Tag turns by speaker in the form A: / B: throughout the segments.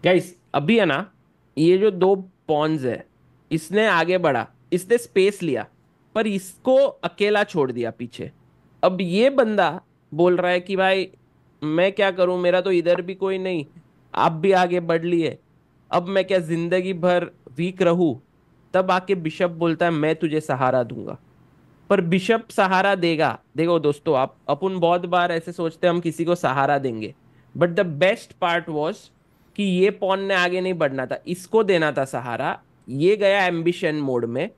A: Guys अभी है ना, ये जो दो पॉन्स है, इसने आगे बढ़ा, इसने स्पेस लिया, पर इसको अकेला छोड़ दिया पीछे। अब ये बंदा बोल रहा है कि भाई मैं क्या करूं, मेरा तो इधर भी कोई नहीं, आप भी आगे बढ़ लिए, अब मैं क्या जिंदगी भर वीक रहूं। तब आके बिशप बोलता है मैं तुझे सहारा दूंगा। पर बिशप सहारा देगा, देखो दोस्तों, आप अपन बहुत बार ऐसे सोचते हैं हम किसी को सहारा देंगे, but the best part was कि ये पॉन ने आगे नहीं बढ़ना था, इसको देना था सहारा। ये गया एम्बिशन मोड में,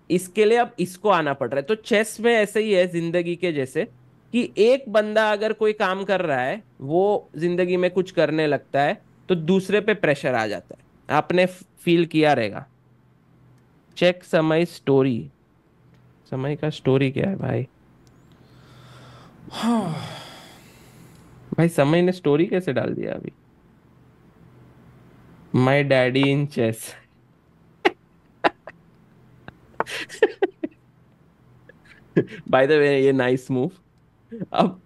A: इसके लिए अब इसको आना पड़ रहा है। तो चेस में ऐसे ही है जिंदगी के जैसे, कि एक बंदा अगर कोई काम कर रहा है, वो जिंदगी में कुछ करने लगता है, तो दूसरे पे प्रेशर आ जाता है। आपने फील किया रहेगा। चेक समय स्टोरी। समय का स्टोरी क्या है भाई? भाई समय ने स्टोरी कैसे डाल दिया अभी? My daddy in chess. By the way ये नाइस मूव।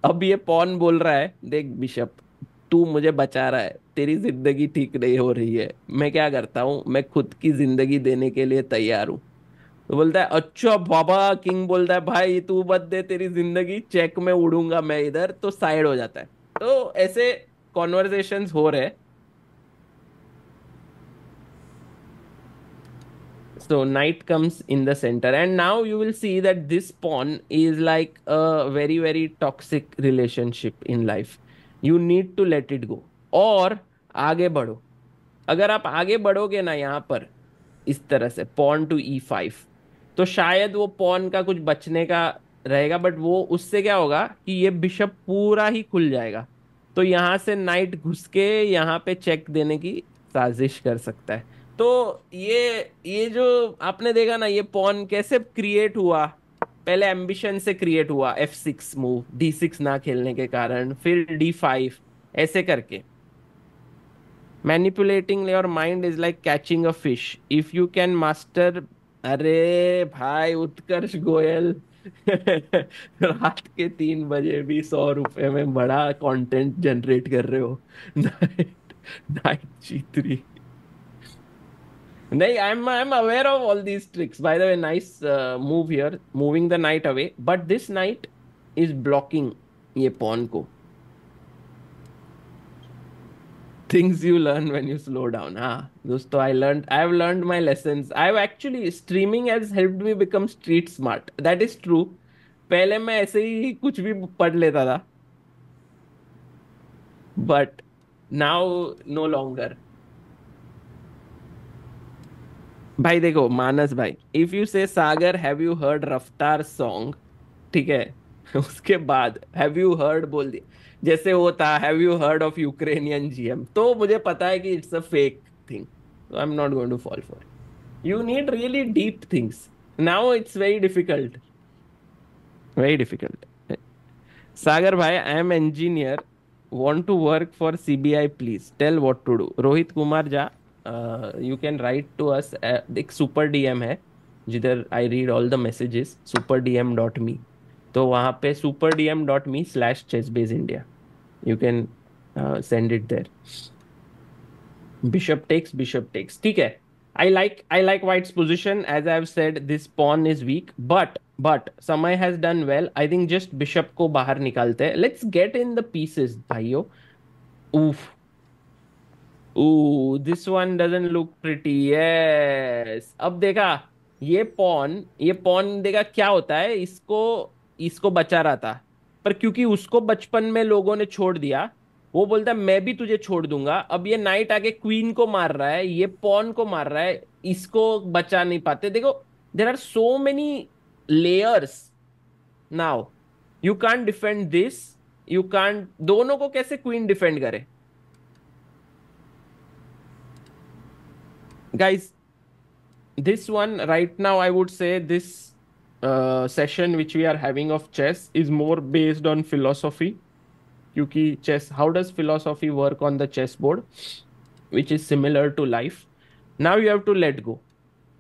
A: अब ये पॉन बोल रहा है देख बिशप, तू मुझे बचा रहा है, तेरी जिंदगी ठीक नहीं हो रही है, मैं क्या करता हूँ, मैं खुद की जिंदगी देने के लिए तैयार हूँ। तो बोलता है अच्छा बाबा, किंग बोलता है भाई तू मत दे तेरी जिंदगी, चेक में उड़ूंगा मैं इधर, तो साइड हो जाता है। तो ऐसे कॉन्वर्सेशंस हो रहे। So knight comes in the center, and now you will see that this pawn is like a very very toxic relationship in life. You need to let it go और आगे बढ़ो। अगर आप आगे बढ़ोगे ना यहाँ पर, इस तरह से पॉन टू E5, तो शायद वो पॉन का कुछ बचने का रहेगा, बट वो उससे क्या होगा कि ये बिशप पूरा ही खुल जाएगा। तो यहाँ से नाइट घुस के यहाँ पे चेक देने की साजिश कर सकता है। तो ये जो आपने देखा ना, ये पॉन कैसे क्रिएट हुआ। पहले एम्बिशन से क्रिएट हुआ, F6 मूव, D6 ना खेलने के कारण, फिर D5, ऐसे करके। Manipulating your mind is like catching a fish if you can master. अरे भाई उत्कर्ष गोयल, रात के 3 बजे भी 100 रुपए में बड़ा कंटेंट जनरेट कर रहे हो। Night, night G3। नहीं, I am aware of all these tricks bye the way. Nice move here, moving the night away, but this night is blocking ये पॉन को। Things you learn when you slow down. हाँ दोस्तों, I have learned my lessons. I have actually, streaming has helped me become street smart. That is true. पहले मैं ऐसे ही कुछ भी पढ़ लेता था, but now no longer. भाई देखो मानस भाई, इफ यू से सागर हैव यू हर्ड रफ्तार सॉन्ग, ठीक है, उसके बाद हैव यू हर्ड बोल दिया, जैसे वो था have you heard of Ukrainian GM, तो मुझे पता है कि इट्स अ फेक थिंग, तो I am not going to fall for. You need really deep things. Now it's very difficult. Very difficult. Sagar bhai, I am engineer. Want to work for CBI, please. Tell what to do. Rohit Kumar Jha, you can write to us. एक super DM है जिधर I read all the messages. superdm.me. तो वहाँ पे superdm.me/chessbaseindia. You can send it there. Bishop takes, ठीक है। I like white's position. As I have said, this pawn is weak, but Samay has done well. I think just bishop को बाहर निकालते हैं। Let's get in the pieces भाइयों। Oof, ooh, this one doesn't look pretty. Yes, अब देखा, ये pawn देखा क्या होता है, इसको इसको बचा रहा था, पर क्योंकि उसको बचपन में लोगों ने छोड़ दिया, वो बोलता है मैं भी तुझे छोड़ दूंगा। अब ये नाइट आके क्वीन को मार रहा है, ये पॉन को मार रहा है, इसको बचा नहीं पाते। देखो, there are so many layers now, you can't defend this, you can't, दोनों को कैसे क्वीन डिफेंड करे guys? This one right now, I would say this session which we are having of chess is more based on philosophy. क्योंकि chess, how does philosophy work on the chessboard, which is similar to life. Now you have to let go.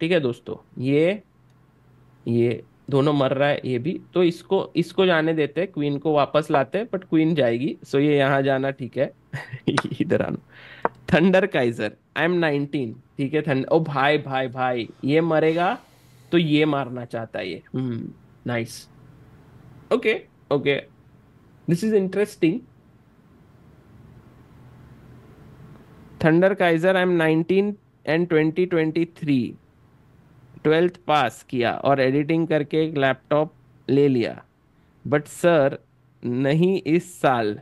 A: ठीक है दोस्तों, ये दोनों मर रहा है, ये भी, तो इसको इसको जाने देते हैं, क्वीन को वापस लाते हैं, बट क्वीन जाएगी, सो ये यहाँ जाना ठीक है। इधर आना। थंडर काइजर, आई एम 19, ठीक है। थंडर, ओ भाई भाई भाई, ये मरेगा तो ये मारना चाहता है ये। Nice. Okay, okay, this is interesting. Thunder Kaizer, I am 19 and 2023 twelfth pass किया और एडिटिंग करके एक लैपटॉप ले लिया, बट सर नहीं इस साल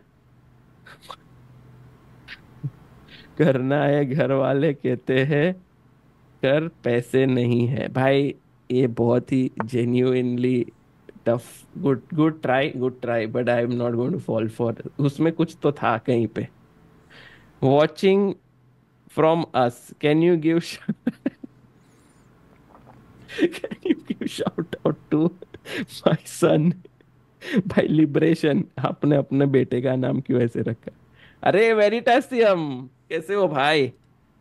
A: करना है, घर वाले कहते हैं कर, पैसे नहीं है भाई। ये बहुत ही genuinely tough. Good good try, good try, but I am not going to fall for. उसमें कुछ तो था कहीं पे। Watching from us, can you give can you give shout out to my son. भाई लिबरेशन, आपने अपने बेटे का नाम क्यों ऐसे रखा? अरे वेरिटासियम, कैसे हो भाई?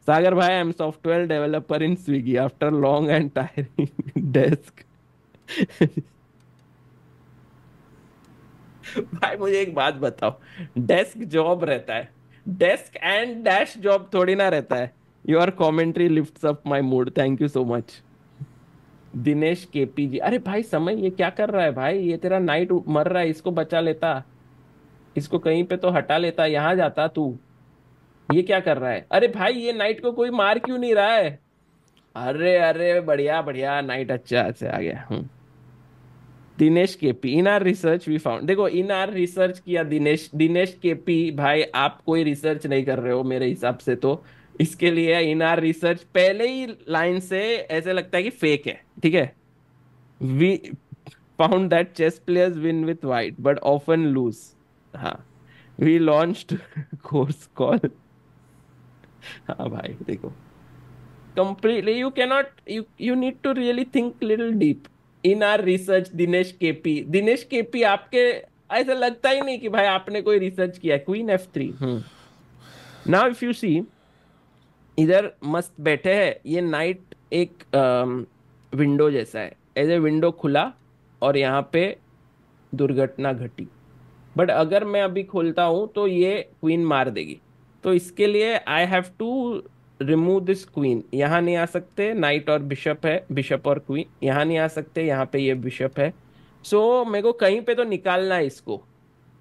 A: सागर भाई, I am software developer in Swiggy after long and tiring desk. भाई मुझे एक बात बताओ, डेस्क जॉब रहता है, डेस्क एंड डैश जॉब थोड़ी ना रहता है। Your commentary lifts up my mood, thank you so much. Dinesh KP ji, अरे भाई समय ये क्या कर रहा है भाई? ये तेरा नाइट मर रहा है, इसको बचा लेता, इसको कहीं पे तो हटा लेता, यहाँ जाता तू। ये क्या कर रहा है? अरे भाई ये नाइट को कोई मार क्यों नहीं रहा है? अरे अरे, बढ़िया बढ़िया, नाइट अच्छा से आ गया। Dinesh KP, in our research we found, देखो इन आर रिसर्च किया दिनेश, दिनेश केपी भाई, आप कोई रिसर्च नहीं कर रहे हो मेरे हिसाब से तो। इसके लिए इन आर रिसर्च पहले ही लाइन से ऐसे लगता है कि फेक है, ठीक है। We found that chess players win with white but often lose. हाँ, वी लॉन्च्ड कोर्स कॉल। हाँ भाई देखो, completely you cannot, you need to really think little deep. in our research, Dinesh KP आपके ऐसा लगता ही नहीं कि भाई आपने कोई रिसर्च किया। Queen F3। Now if you see, इधर मस्त बैठे हैं, ये नाइट एक विंडो जैसा है, ऐसे विंडो खुला और यहाँ पे दुर्घटना घटी। बट अगर मैं अभी खोलता हूं तो ये क्वीन मार देगी। तो इसके लिए I have to remove this queen. यहाँ नहीं आ सकते, नाइट और बिशप है, बिशप और क्वीन यहाँ नहीं आ सकते, यहाँ पे ये बिशप है। सो मेरे को कहीं पे तो निकालना है इसको।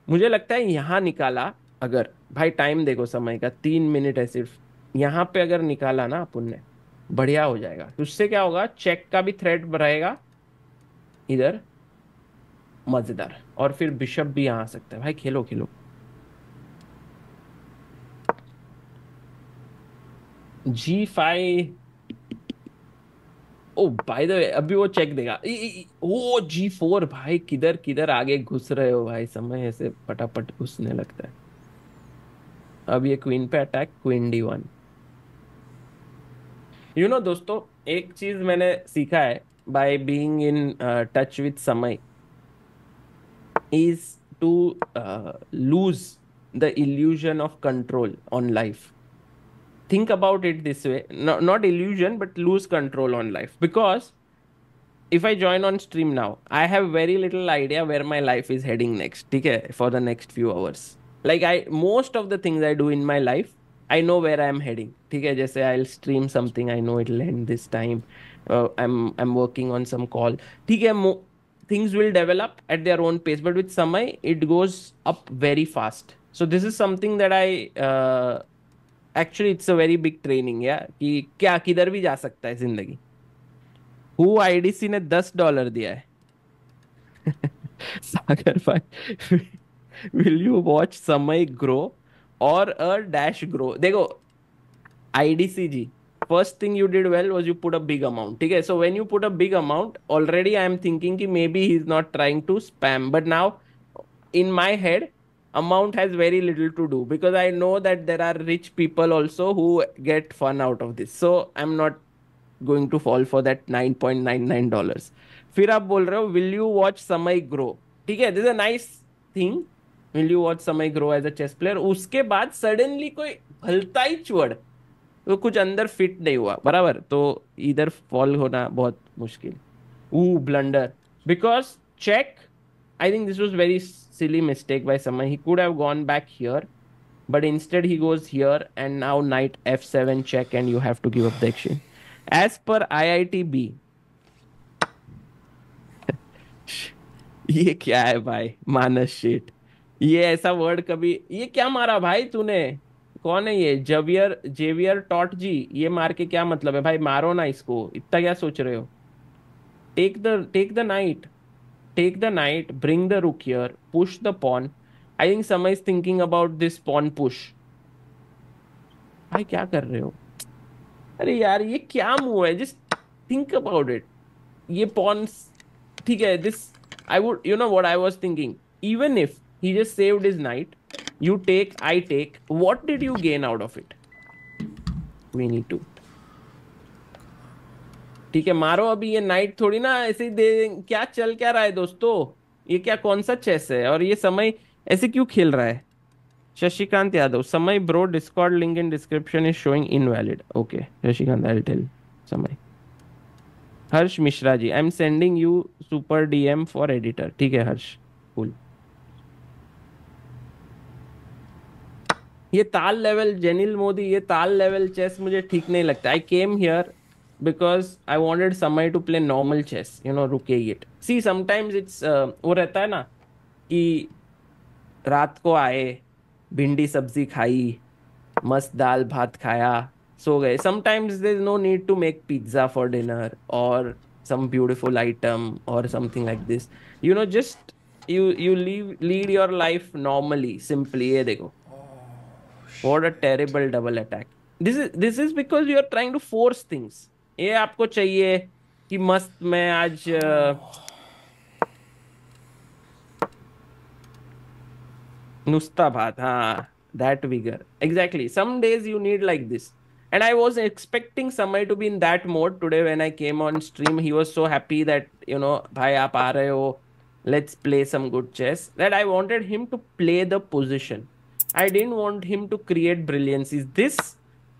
A: मुझे लगता है यहाँ निकाला अगर, भाई टाइम देखो, समय का 3 मिनट है सिर्फ। यहाँ पे अगर निकाला ना अपन ने, बढ़िया हो जाएगा। तो उससे क्या होगा, चेक का भी थ्रेट रहेगा इधर, मजेदार। और फिर बिशप भी यहाँ आ सकता है। भाई खेलो खेलो। G5। ओ बाय द वे, अभी वो चेक देगा। ओ G4, भाई किधर किधर आगे घुस रहे हो भाई, समय ऐसे फटाफट घुसने लगता है। अब ये क्वीन पे अटैक, क्वीन D1। दोस्तों, एक चीज मैंने सीखा है by being in touch with Samay, is to lose the illusion of control on life. Think about it this way, not illusion but lose control on life, because if I join on stream now, I have very little idea where my life is heading next, okay, for the next few hours. Like, I most of the things I do in my life, I know where I am heading, okay. Just say I'll stream something, I know it'll end this time. I'm working on some call, okay. Things will develop at their own pace, but with Samay it goes up very fast. So this is something that I actually it's a very big training यार, कि क्या किधर भी जा सकता है जिंदगी। Who IDC ने $10 दिया है। सागर भाई, will you watch Samay grow और अ डैश ग्रो? देखो IDC ji, first thing you did well was you put a big amount, ठीक है। So when you put a big amount, already I am thinking कि maybe he is not trying to spam, but now in my head, amount has very little to do, because I know that there are rich people also who get fun out of this. So I'm not going to fall for that $9.99। फिर आप बोल रहे हो will you watch Samay grow, ठीक है, this a nice thing. Will you watch Samay grow as a chess player? उसके बाद suddenly कोई भलता ही चुअड़, तो कुछ अंदर फिट नहीं हुआ बराबर, तो इधर फॉल होना बहुत मुश्किल। Ooh, blunder. Because check, I think this was very silly mistake by someone. He could have gone back here. but instead he goes here, and now knight f7 check, and you have to give up the exchange. As per IITB, ये क्या है भाई, मानस शेठ? ये ऐसा word कभी, ये क्या मारा भाई तूने? कौन है ये? जेवियर, जेवियर टॉट जी, ये मार के क्या मतलब है भाई? मारो ना इसको, इतना क्या सोच रहे हो? Take the knight, take the knight, bring the rook here, push the pawn. I think Sama is thinking about this pawn push. भाई क्या कर रहे हो? अरे यार ये क्या मूव है? Just think about it. ये pawns, ठीक है. This, I would, you know what I was thinking? Even if he just saved his knight, you take, I take. What did you gain out of it? We need to. ठीक है, मारो अभी. ये night थोड़ी ना ऐसे ही दे. क्या चल क्या रहा है दोस्तों? ये क्या, कौन सा चेस है? और ये समय ऐसे क्यों खेल रहा है? Shashikant Yadav, Samay bro, discord link in description is showing invalid. Okay Shashikant, I will tell Samay. Harsh Mishra ji, I am sending you super DM for editor. ठीक है हर्ष, कूल. ये ताल लेवल, जेनिल मोदी, ये ताल लेवल चेस मुझे ठीक नहीं लगता. I came here because I wanted Samay to play normal chess, you know, रुके इट. सी समटाइम्स इट्स वो रहता है ना कि रात को आए, भिंडी सब्जी खाई, मस्त दाल भात खाया, सो गए. Sometimes there is no need to make pizza for dinner और some beautiful item or something like this. You know, just you lead your life normally, simply. ये देखो, what a terrible double attack. This is because you are trying to force things. ये आपको चाहिए कि मस्त मैं आज नुस्ता भात, हाँ, that vigor. Exactly. Some days you need like this. And I was expecting Samay to be in that mode today when I came on stream. He was so happy that, you know, bhai aap aa rahe ho, let's play some good chess. That I wanted him to play the position. I didn't want him to create brilliances. This,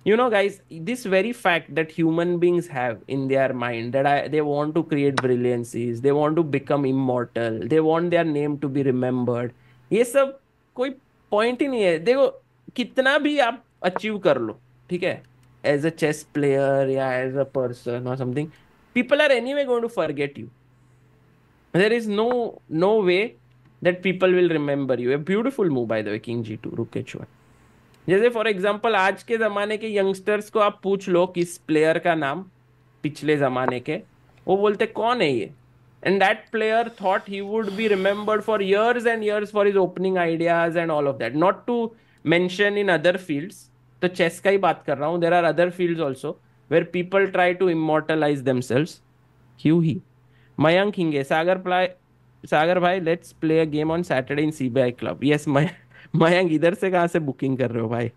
A: you know, guys, this very fact that human beings have in their mind that they want to create brilliances, they want to become immortal, they want their name to be remembered. ये सब कोई point ही नहीं है. देखो, कितना भी आप achieve कर लो, ठीक है, एज अ चेस प्लेयर या एज अ पर्सन और something, people are anyway going to forget you. There is no way that people will remember you. A beautiful move by the way, king G two, rook H1. जैसे for example आज के जमाने के youngsters को आप पूछ लो किस player का नाम, पिछले जमाने के, वो बोलते कौन है ये. And that player thought he would be remembered for years and years for his opening ideas and all of that. Not to mention in other fields. तो chess का ही बात कर रहा हूँ. There are other fields also where people try to immortalize themselves. क्यों ही? मयंक हिंगे, सागर भाई, let's play a game on Saturday in CBI Club. Yes, Mayank इधर से कहाँ से बुकिंग कर रहे हो भाई?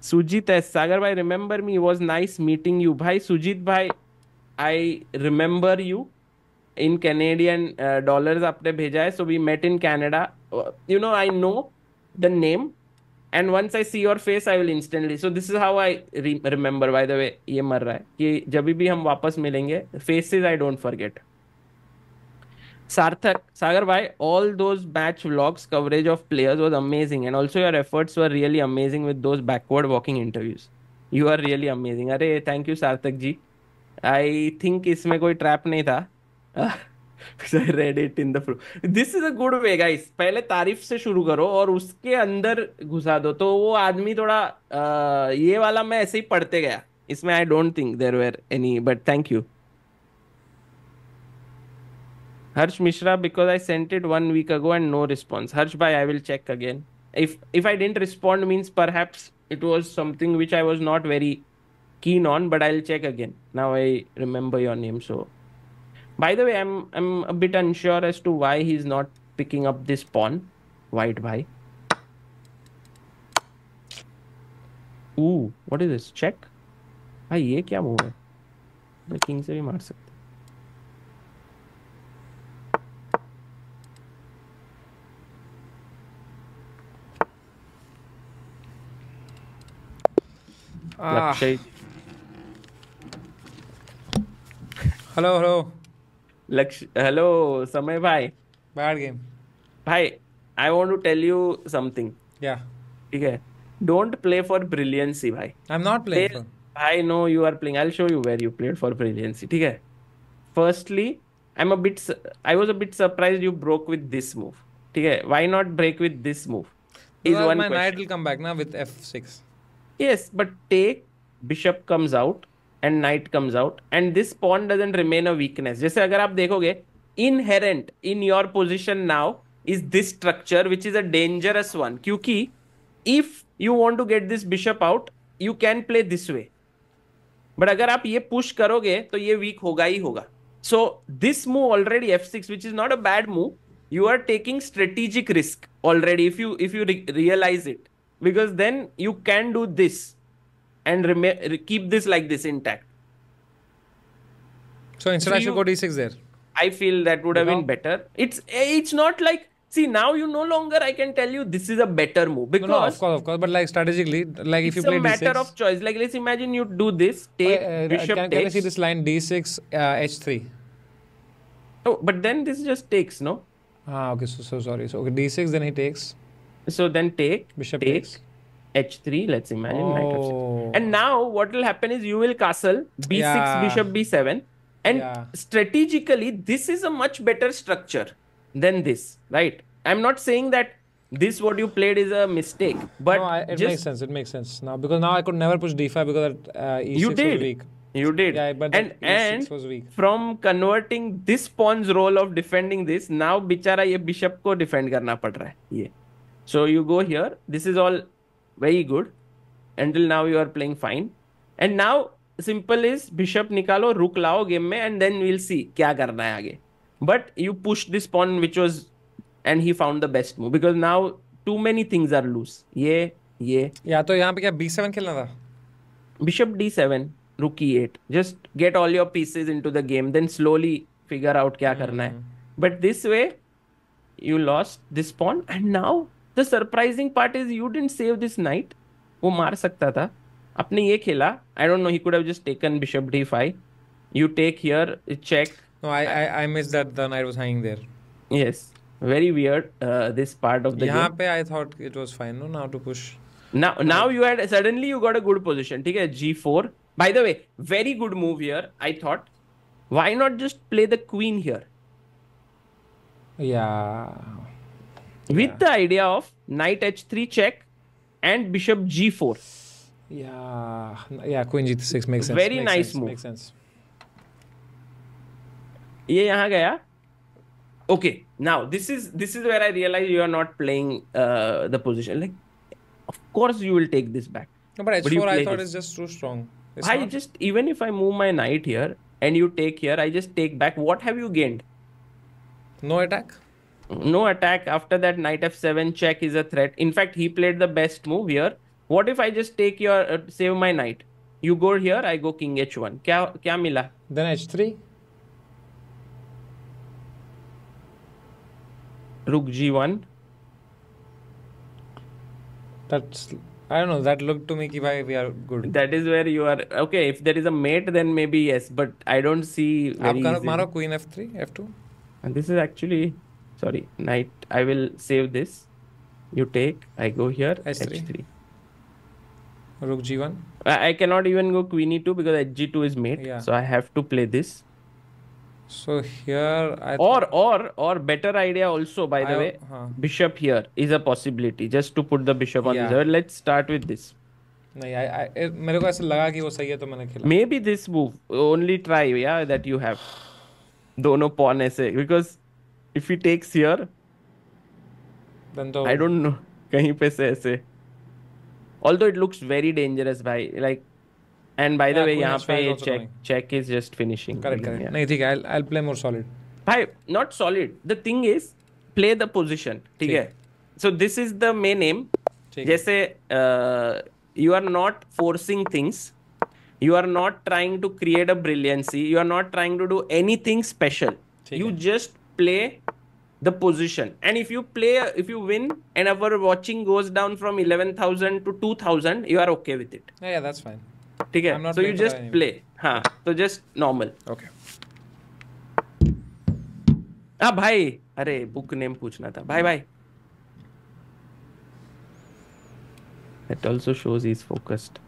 A: सुजीत एस, सागर भाई, remember me, was nice meeting you. भाई सुजीत भाई, I remember you. In Canadian dollars आपने भेजा है. So we met in Canada. You know, I know the name, and once I see your face I will instantly. So this is how I remember. By the way, ये मर रहा है कि जब भी हम वापस मिलेंगे, फेसेस आई डोंट फॉरगेट. सार्थक, सागर भाई, all those match vlogs coverage of players was amazing, and also your efforts were really amazing with those backward walking interviews. You are really amazing. अरे thank you Sarthak ji. I think इसमें कोई trap नहीं था. Read it in the flow. This is a good way guys. पहले तारीफ से शुरू करो और उसके अंदर घुसा दो, तो वो आदमी थोड़ा ये वाला मैं ऐसे ही पढ़ते गया. इसमें I don't think there were any, but thank you. Harsh Mishra, because I sent it 1 week ago and no response. Harsh bhai, I will check again. If I didn't respond means perhaps it was something which I was not very keen on, but I'll check again. Now I remember your name. So, by the way, I'm a bit unsure as to why he's not picking up this pawn, white bhai. Ooh, what is this? Check. भाई ये क्या move है? मैं king से भी मार सकता. लक्ष्य,
B: हेलो
A: लक्ष्य, हेलो समय भाई.
B: बैड गेम
A: भाई, I want to tell you something.
B: या
A: ठीक है, डोंट प्ले फॉर ब्रिलियंसी भाई।
B: I'm not
A: play,
B: playing for.
A: I know you are playing, I will show you where you played for brilliancy, ठीक है। Firstly I am a bit, I was a bit surprised you broke with this move, ठीक है। Why not break with this move is
B: Because
A: one
B: my knight
A: question.
B: will come back now with f6.
A: Yes, but take bishop comes out and knight comes out and this pawn doesn't remain a weakness. जैसे अगर आप देखोगे, inherent in your position now is this structure which is a dangerous one, क्योंकि if you want to get this bishop out you can play this way, but अगर आप ये push करोगे तो ये weak होगा ही होगा. So this move already f6, which is not a bad move, you are taking strategic risk already if you realize it, because then you can do this and keep this like this intact.
B: So instead
A: So
B: I should go d6 there.
A: I feel that would have been
B: Because
A: better. It's not like, see, now you no longer I can tell you this is a better move,
B: no, no,
A: because
B: of course, but like strategically, like if you
A: it's a
B: play
A: matter of
B: d6,
A: choice. Like let's imagine you do this,
B: okay,
A: take bishop
B: can you see
A: takes.
B: this line d6 h3?
A: Oh, but then this just takes, no?
B: Ah, okay, so sorry. So okay, d6, then he takes,
A: So then take,
B: bishop
A: take
B: takes.
A: h3. Let's imagine knight f6.
B: Oh,
A: And now what will happen is you will castle b6,
B: yeah,
A: bishop b7, and
B: yeah.
A: strategically this is a much better structure than this, right? I'm not saying that this what you played is a mistake, but
B: No, it makes
A: just
B: sense. It makes sense now because now I could never push d5 because e6
A: you
B: was
A: did,
B: weak.
A: you did,
B: Yeah, but
A: and
B: that e6
A: and
B: was weak.
A: from converting this pawn's role of defending this, now बिचारा ये bishop को defend करना पड़ रहा है ये. So you go here. This is all very good until now you are playing fine, and now simple is bishop निकालो, rook लाओ game में, and then we'll see क्या करना है आगे. But you push this pawn which was, and he found the best move because now too many things are loose. ये
B: या तो यहाँ पे क्या b7 खेलना था?
A: bishop d7, rook e8. Just get all your pieces into the game, then slowly figure out क्या करना है. But this way you lost this pawn, and now the surprising part is you didn't save this knight. वो मार सकता था, आपने ये खेला. I don't know, he could have just taken bishop d5. You take here, check.
B: No, I missed that the knight was hanging there.
A: Yes, very weird, this part of the
B: यहाँ
A: game.
B: पे I thought it was fine, no, now to push.
A: Now you had suddenly you got a good position, ठीक है. g4. By the way, very good move here. I thought, why not just play the queen here
B: Yeah.
A: with the idea of knight h3 check and bishop g4.
B: Yeah, queen g6 makes sense.
A: Very nice move.
B: Makes sense.
A: ये यहाँ गया. Okay, now this is where I realize you are not playing the position. Like, of course you will take this back.
B: No, but
A: But you
B: h4 I
A: play
B: thought
A: this.
B: is just too strong. It's
A: I
B: not.
A: just, even if I move my knight here and you take here, I just take back. What have you gained?
B: No attack.
A: No attack. After that, knight f7 check is a threat. In fact, he played the best move here. What if I just take your save my knight? You go here, I go king h1. क्या मिला?
B: Then h3.
A: Rook g1.
B: That's, I don't know. That looked to me कि भाई we are good.
A: That is where you are. Okay, if there is a mate, then maybe yes. But I don't see
B: आप
A: very easy.
B: मारो queen f3, f2.
A: And this is actually, sorry, knight. I will save this. You take. I go here.
B: H3.
A: h3.
B: Rook g1.
A: I cannot even go queen e2 because hg2 is mate.
B: Yeah.
A: So I have to play this.
B: So here I
A: Or better idea also, by the way, bishop here is a possibility, just to put the bishop on
B: Yeah.
A: this. Let's start with this.
B: नहीं मेरे को ऐसा लगा कि वो सही है तो मैंने खेला.
A: Maybe this move. Only try, yeah, that you have. दोनों pawn ऐसे, because if he takes here,
B: Then तो
A: I don't know, कहीं पे से ऐसे. Although it looks very dangerous, भाई. Like, and by the
B: Yeah,
A: way,
B: queen
A: यहाँ
B: h5
A: पे
B: is also
A: check is just finishing.
B: correct.
A: Yeah.
B: नहीं ठीक है. I'll play more solid.
A: भाई, not solid. The thing is, play the position. ठीक है. So this is the main aim.
B: ठीक है.
A: जैसे you are not forcing things. You are not trying to create a brilliancy. You are not trying to do anything special.
B: ठीक
A: You
B: है.
A: just play the position. And if you win, and our watching goes down from 11,000 to 2,000, you are okay with it.
B: Yeah, that's fine.
A: ठीक है.
B: I'm not
A: So you
B: playing for
A: just
B: that anyway.
A: play. हाँ, तो just normal.
B: Okay.
A: हाँ भाई, अरे book name पूछना था. भाई That also shows he's focused.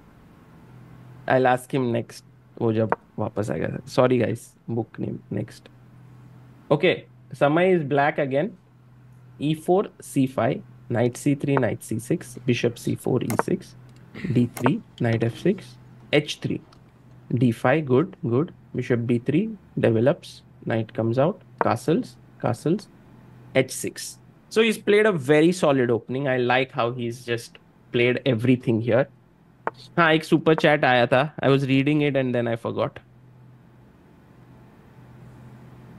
A: I'll ask him next. वो जब वापस आएगा. Sorry guys. Book name next. Okay. Samay is black again. E4, C5, knight C3, knight C6, bishop C4, E6, D3, knight F6, H3, D5, good, good. Bishop B3 develops, knight comes out, castles, castles, H6. So he's played a very solid opening. I like how he's just played everything here. हाँ एक super chat आया था. I was reading it and then I forgot.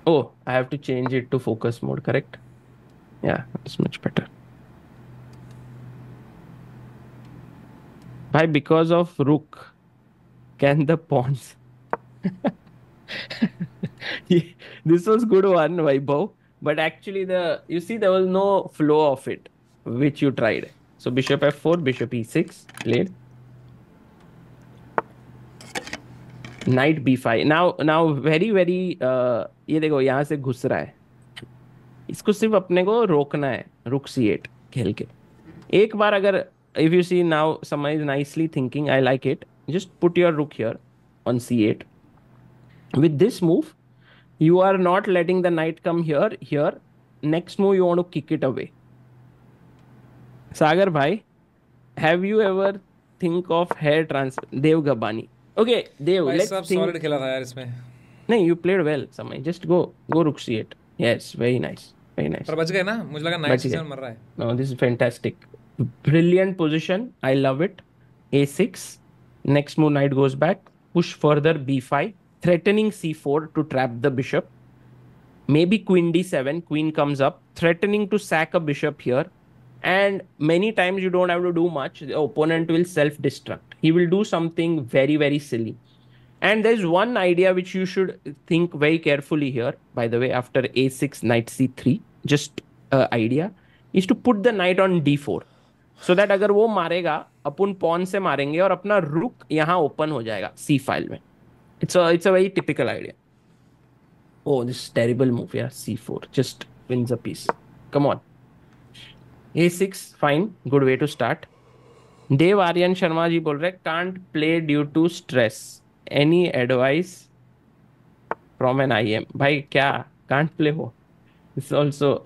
A: Oh, I have to change it to focus mode, correct? Yeah, that's much better. Why? Because of rook, can the pawns? This was good one, Vaibhav. But actually, you see, there was no flow of it, which you tried. So bishop f4, bishop e6 played. Knight b5. Now very ये देखो यहाँ से घुस रहा है. इसको सिर्फ अपने को रोकना है. रुक c8 खेल के. एक बार अगर if you see now, Samay is nicely thinking. I like it. Just put your rook here on c8. With this move, you are not letting the knight come here. Here, next move you want to kick it away. Sagar bhai, have you ever think of hair transfer? Dev Gabani. Okay, Dev.
B: भाई
A: Let's
B: सब
A: think.
B: Solid खेला था यार इसमें.
A: नहीं, you played well, Samay. Just go rook c8. Yes, very nice, very nice.
B: पर बच गए ना, मुझे लगा नाइट
A: बच गए.
B: C7 मर रहा है.
A: No, this is fantastic. Brilliant position. I love it. A6. Next move, knight goes back. Push further, B5. Threatening C4 to trap the bishop. Maybe queen D7. Queen comes up. Threatening to sack a bishop here. And many times you don't have to do much. The opponent will self-destruct. He will do something very silly. And there's one idea which you should think very carefully here. By the way, after A6, knight C3, just idea is to put the knight on D4. So that अगर वो मारेगा, अपन pawn से मारेंगे और अपना रुक यहाँ open हो जाएगा C file में. It's a very typical idea. Oh, this is terrible move. Yeah, C4 just wins a piece. Come on. A6, fine. Good way to start. Dev Aryan Sharma ji बोल रहे can't play due to stress. Any advice from an IM? भाई क्या can't play हो? It's also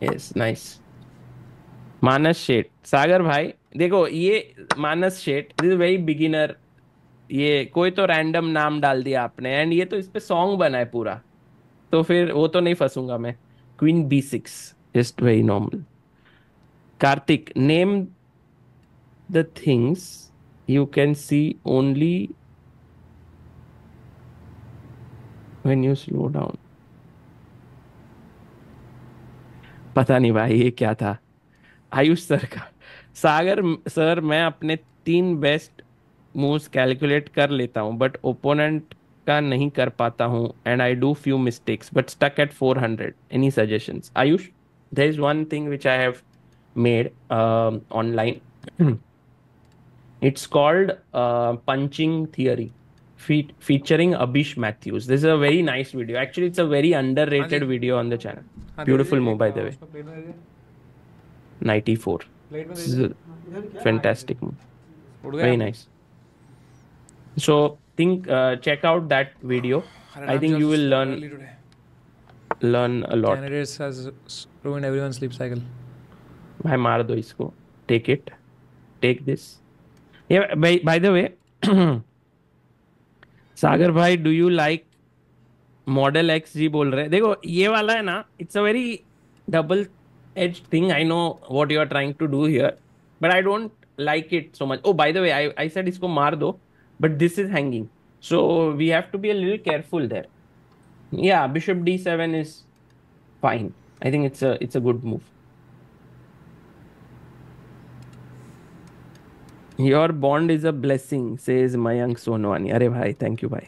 A: yes, nice. मानस शेठ. सागर भाई देखो ये मानस Sheth, this very beginner. ये कोई तो रैंडम नाम डाल दिया आपने एंड ये तो इस पे सॉन्ग बना है पूरा, तो फिर वो तो नहीं फंसूंगा मैं. Queen B6, just very normal. Kartik, name the things you can see only when you slow down. पता नहीं भाई ये क्या था. आयुष सर का. सागर सर, मैं अपने 3 बेस्ट मूव्स कैलकुलेट कर लेता हूँ बट ओपोनेंट का नहीं कर पाता हूँ and I do few mistakes but stuck at 400. Any suggestions? Ayush, there is one thing which I have made online. It's called Punching Theory, featuring Abish Matthews. This is a very nice video. Actually, it's a very underrated video on the channel. Beautiful move, by the way. 94. This is a fantastic move. Very nice. So, check out that video. I think you will learn a lot.
B: Candidates has ruined everyone's sleep cycle.
A: भाई मार दो इसको. Take it. Take this. Yeah, by the way, Sagar भाई, do you like model X ji बोल रहे. देखो ये वाला है ना, it's a very double edge thing. I know what you are trying to do here but I don't like it so much. Oh by the way, I said इसको मार दो but this is hanging, so we have to be a little careful there. या bishop D7 is fine. I think it's a good move. Your bond is a blessing, says Mayank Sonwani. अरे भाई, thank you भाई.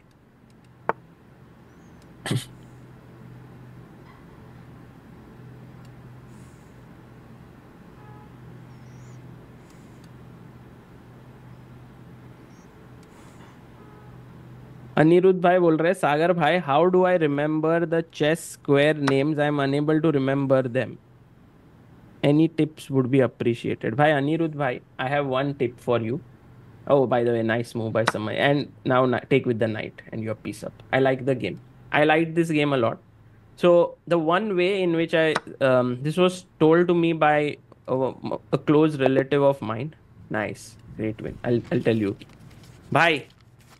A: अनिरुद्ध भाई बोल रहे सागर भाई, how do I remember the chess square names? I am unable to remember them. Any tips would be appreciated. Bhai Anirudh bhai, I have one tip for you. Oh, by the way, nice move by Samay. And now take with the knight and your piece up. I like the game. I like this game a lot. So the one way in which this was told to me by a close relative of mine. Nice, great win. I'll tell you. Bye.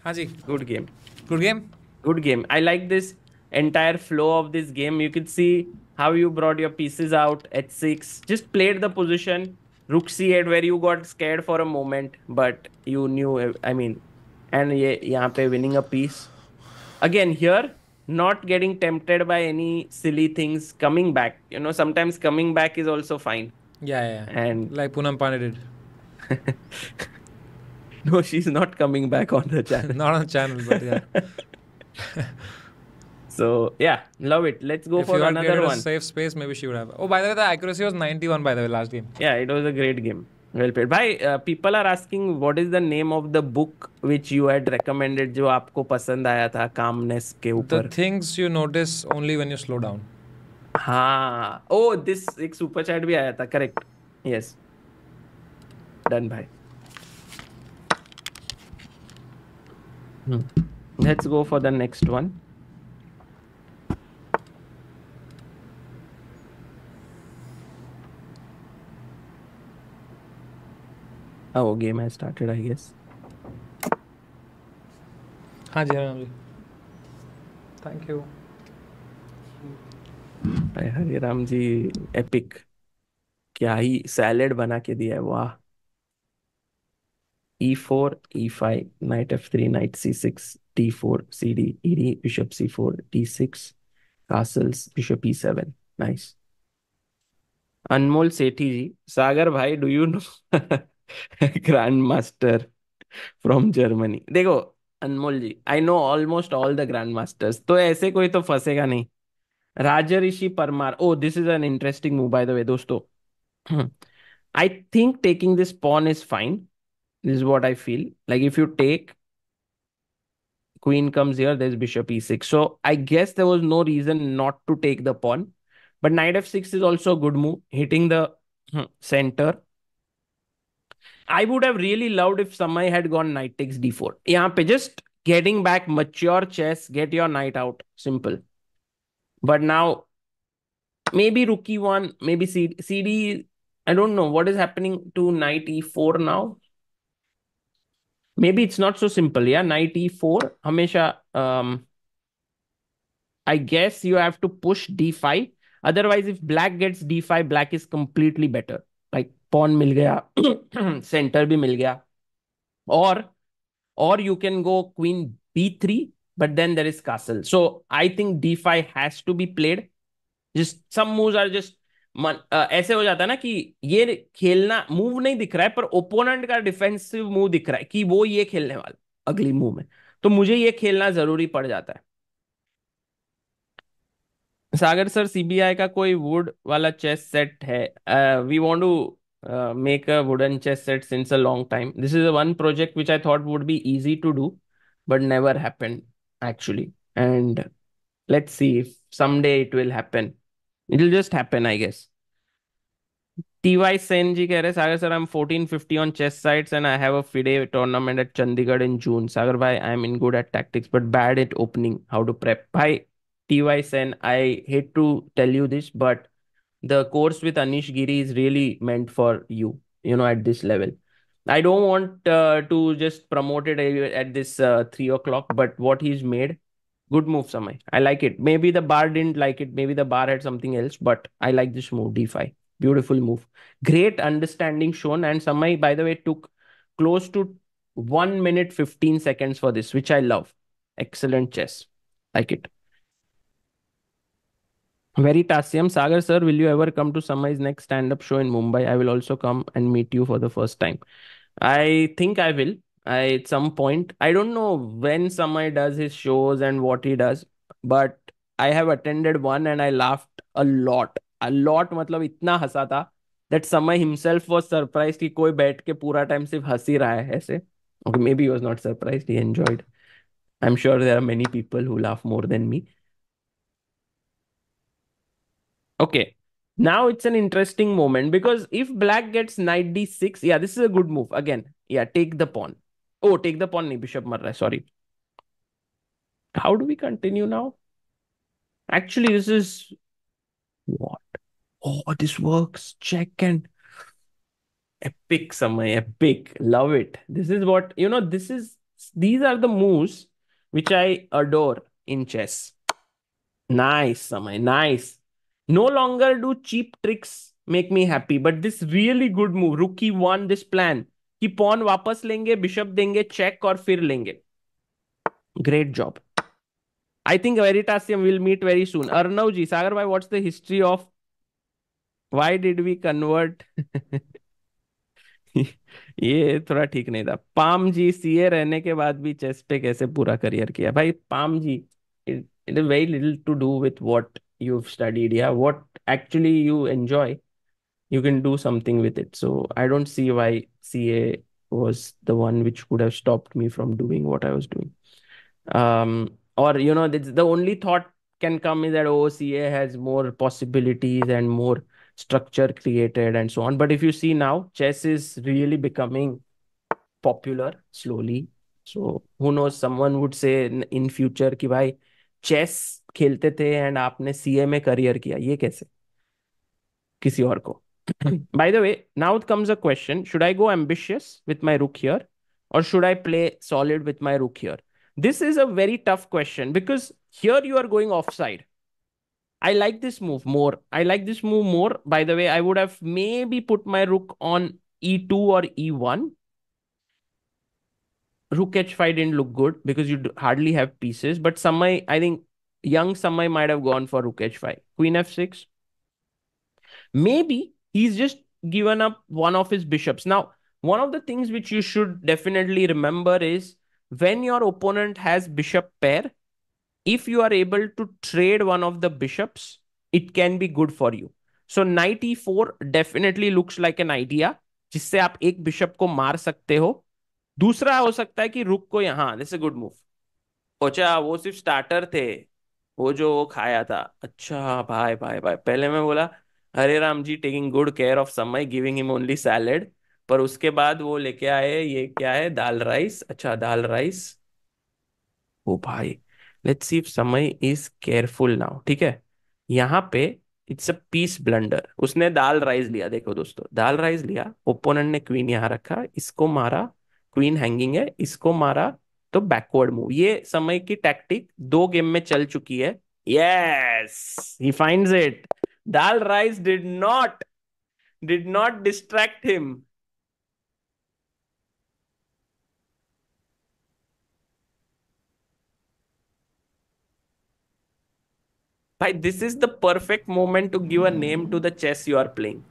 B: हाँ जी.
A: Good game.
B: Good game.
A: Good game. I like this entire flow of this game. You could see how you brought your pieces out at six. Just played the position. Rook c8 where you got scared for a moment, but you knew. I mean, and यहाँ पे winning a piece. Again here, not getting tempted by any silly things. Coming back, sometimes coming back is also fine.
B: Yeah.
A: And
B: like Poonam Pandey did.
A: no, she's not coming back on the channel.
B: Not on the channel, but yeah.
A: So yeah, love it. Let's go
B: if
A: for
B: you had
A: another
B: created
A: one.
B: a safe space, maybe she would have. Oh, by the way, the accuracy was 91 by the way last game.
A: Yeah, it was a great game. Well played. Bhai, people are asking what is the name of the book which you had recommended जो आपको पसंद आया था calmness के
B: The
A: ऊपर.
B: things you notice only when you slow down.
A: हाँ. Oh, this एक super chat भी आया था. Correct. Yes. Done भाई. Let's go for the next one. Oh, game has started, I guess.
B: हाँ जी, हाँ जी. Thank you.
A: Hare Ram ji epic. क्या ही सैलेड बना के दिया है, वाह. e4, e5, knight f3, knight c6, d4, cd, ed, bishop c4, d6, castles, bishop e7. Nice. अनमोल सेठी जी, सागर भाई, do you know grand master from Germany. देखो Anmol ji, I know almost all the grand masters, तो ऐसे कोई तो फंसेगा नहीं. Rajrishi Parmar. Oh, this is an interesting move by the way दोस्तों. I think taking this pawn is fine. This is what I feel. Like if you take queen comes here, there's bishop e6. So I guess there was no reason not to take the pawn. But knight f6 is also a good move, hitting the center. I would have really loved if Samay had gone knight takes d4. यहाँ पे just getting back mature chess, get your knight out. Simple. But now maybe rook e1, maybe CD. I don't know what is happening to knight e4 now. Maybe it's not so simple. Yeah, knight e4 हमेशा I guess you have to push d5. Otherwise, if black gets d5, black is completely better. Like pawn मिल गया, center भी मिल गया. Or you can go queen b3, but then there is castle. So I think d5 has to be played. Just some moves are just ऐसे हो जाता है ना कि ये खेलना मूव नहीं दिख रहा है, पर ओपोनेंट का डिफेंसिव मूव दिख रहा है कि वो ये खेलने वाला अगली मूव में, तो मुझे ये खेलना जरूरी पड़ जाता है. सागर सर, सीबीआई का कोई वुड वाला चेस सेट है? We want to make a wooden chess set since a long time. This is one project which I thought would be easy to do, but never happened actually. And let's see if someday it will happen. It'll just happen, I guess. TY Sen ji कह रहे सागर sir, I'm 1450 on chess sites and I have a FIDE tournament at Chandigarh in June. Sagar bhai, I'm in good at tactics but bad at opening. How to prep? Bhai, TY Sen, I hate to tell you this, but the course with Anish Giri is really meant for you, at this level. I don't want to just promote it at this 3 o'clock, but what he's made, good move, Samay. I like it. Maybe the bar didn't like it. Maybe the bar had something else, but I like this move, d5. Beautiful move. Great understanding shown. And Samay, by the way, took close to 1 minute 15 seconds for this, which I love. Excellent chess. Like it. Veritasium. Sagar sir, will you ever come to Samay's next stand-up show in Mumbai? I will also come and meet you for the first time. I think I will. At some point. I don't know when Samay does his shows and what he does, but I have attended one and I laughed a lot. A lot मतलब इतना हंसा था that Samay himself was surprised कि कोई बैठ के पूरा time सिर्फ हंस ही रहा है ऐसे. Okay, maybe he was not surprised. He enjoyed. I'm sure there are many people who laugh more than me. Okay. Now it's an interesting moment because if black gets knight d6, yeah, this is a good move. Again, yeah, take the pawn. Oh, take the pawn, nahi, bishop mar raha hai, sorry. How do we continue now? Actually, this is what? Oh, this works. Check and epic, Samay, epic. Love it. This is what, these are the moves which I adore in chess. Nice, Samay, nice. No longer do cheap tricks make me happy, but this really good move. Rookie won this plan कि pawn वापस लेंगे, bishop देंगे, check और फिर लेंगे. Great job. I think Veritasium will meet very soon. Arnav ji, Sagar bhai, what's the history of why did we convert? ये थोड़ा ठीक नहीं था. पाम जी सीए रहने के बाद भी चेस पे कैसे पूरा करियर किया भाई? Pam ji, it is very little to do with what you've studied. Yeah, what actually you enjoy, you can do something with it. So I don't see why CA was the one which could have stopped me from doing what I was doing. Or the only thought can come is that, oh, CA has more possibilities and more structure created and so on. But if you see now, chess is really becoming popular slowly. So who knows, someone would say in future कि भाई chess खेलते थे and आपने CA में career किया, ये कैसे किसी और को. By the way, now it comes a question. Should I go ambitious with my rook here or should I play solid with my rook here? This is a very tough question because here you are going offside. I like this move more. I like this move more. By the way, I would have maybe put my rook on e2 or e1. Rook h5 didn't look good because you hardly have pieces. But Samay, I think young Samay might have gone for rook h5. Queen f6. Maybe he's just given up one of his bishops. Now, one of the things which you should definitely remember is when your opponent has bishop pair, if you are able to trade one of the bishops, it can be good for you. So knight e4 definitely looks like an idea जिससे आप एक bishop को मार सकते हो. दूसरा हो सकता है कि रुक को यहाँ, दिस अ गुड मूव. अच्छा, वो सिर्फ स्टार्टर थे, वो जो वो खाया था. अच्छा भाई भाई भाई, पहले मैं बोला हरे राम जी टेकिंग गुड केयर ऑफ समय गिविंग हिम ओनली सैलेड, पर उसके बाद वो लेके आए ये क्या है, दाल राइस. अच्छा, दाल राइस. ओ भाई, लेट्स सी इफ समय इज केयरफुल नाउ. ठीक है, यहाँ पे इट्स अ पीस ब्लंडर. उसने दाल राइस लिया, देखो दोस्तों, दाल राइस लिया. ओपोनेंट ने क्वीन यहाँ रखा, इसको मारा, क्वीन हैंगिंग है, इसको मारा, तो बैकवर्ड मूव. ये समय की टैक्टिक 2 गेम में चल चुकी है. Yes, he finds it. Dal rice did not distract him. भाई, this is the perfect moment to give a name to the chess you are playing.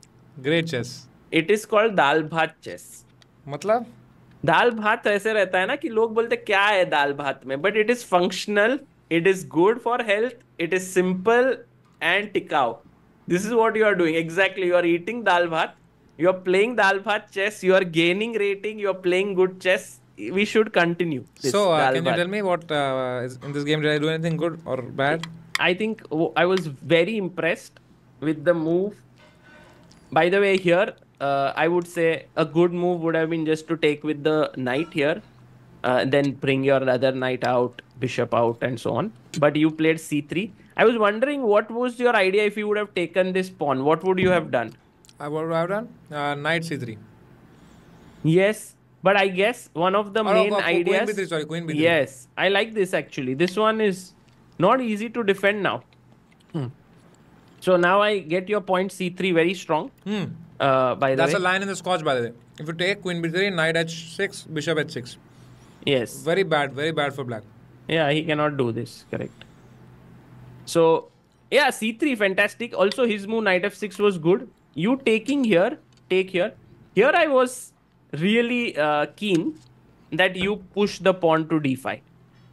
B: Great chess.
A: It is called dal bhat chess.
B: मतलब
A: दाल भात ऐसे रहता है ना कि लोग बोलते क्या है दाल भात में, but it is functional, it is good for health, it is simple and टिकाऊ. This is what you are doing exactly. You are eating dal bhat, you are playing dal bhat chess, you are gaining rating, you are playing good chess. We should continue this
B: so,
A: dal
B: can you
A: bhat.
B: tell me what is in this game? Did I do anything good or bad?
A: I think I was very impressed with the move. By the way, here I would say a good move would have been just to take with the knight here, then bring your other knight out, bishop out, and so on. But you played c3. I was wondering what was your idea if you would have taken this pawn. What would you have done?
B: What would I have done? Knight c3.
A: Yes, but I guess one of the main ideas.
B: Queen b3. Sorry, queen b3.
A: Yes, I like this actually. This one is not easy to defend now. So now I get your point c3 very strong. By the
B: That's
A: way,
B: a line in the scotch, by the way. If you take queen b3, knight h6, bishop h6.
A: yes,
B: Very bad for black.
A: yeah, he cannot do this. Correct. So yeah, c3 fantastic. Also, his move knight f6 was good. You taking here, take here. Here I was really keen that you push the pawn to d5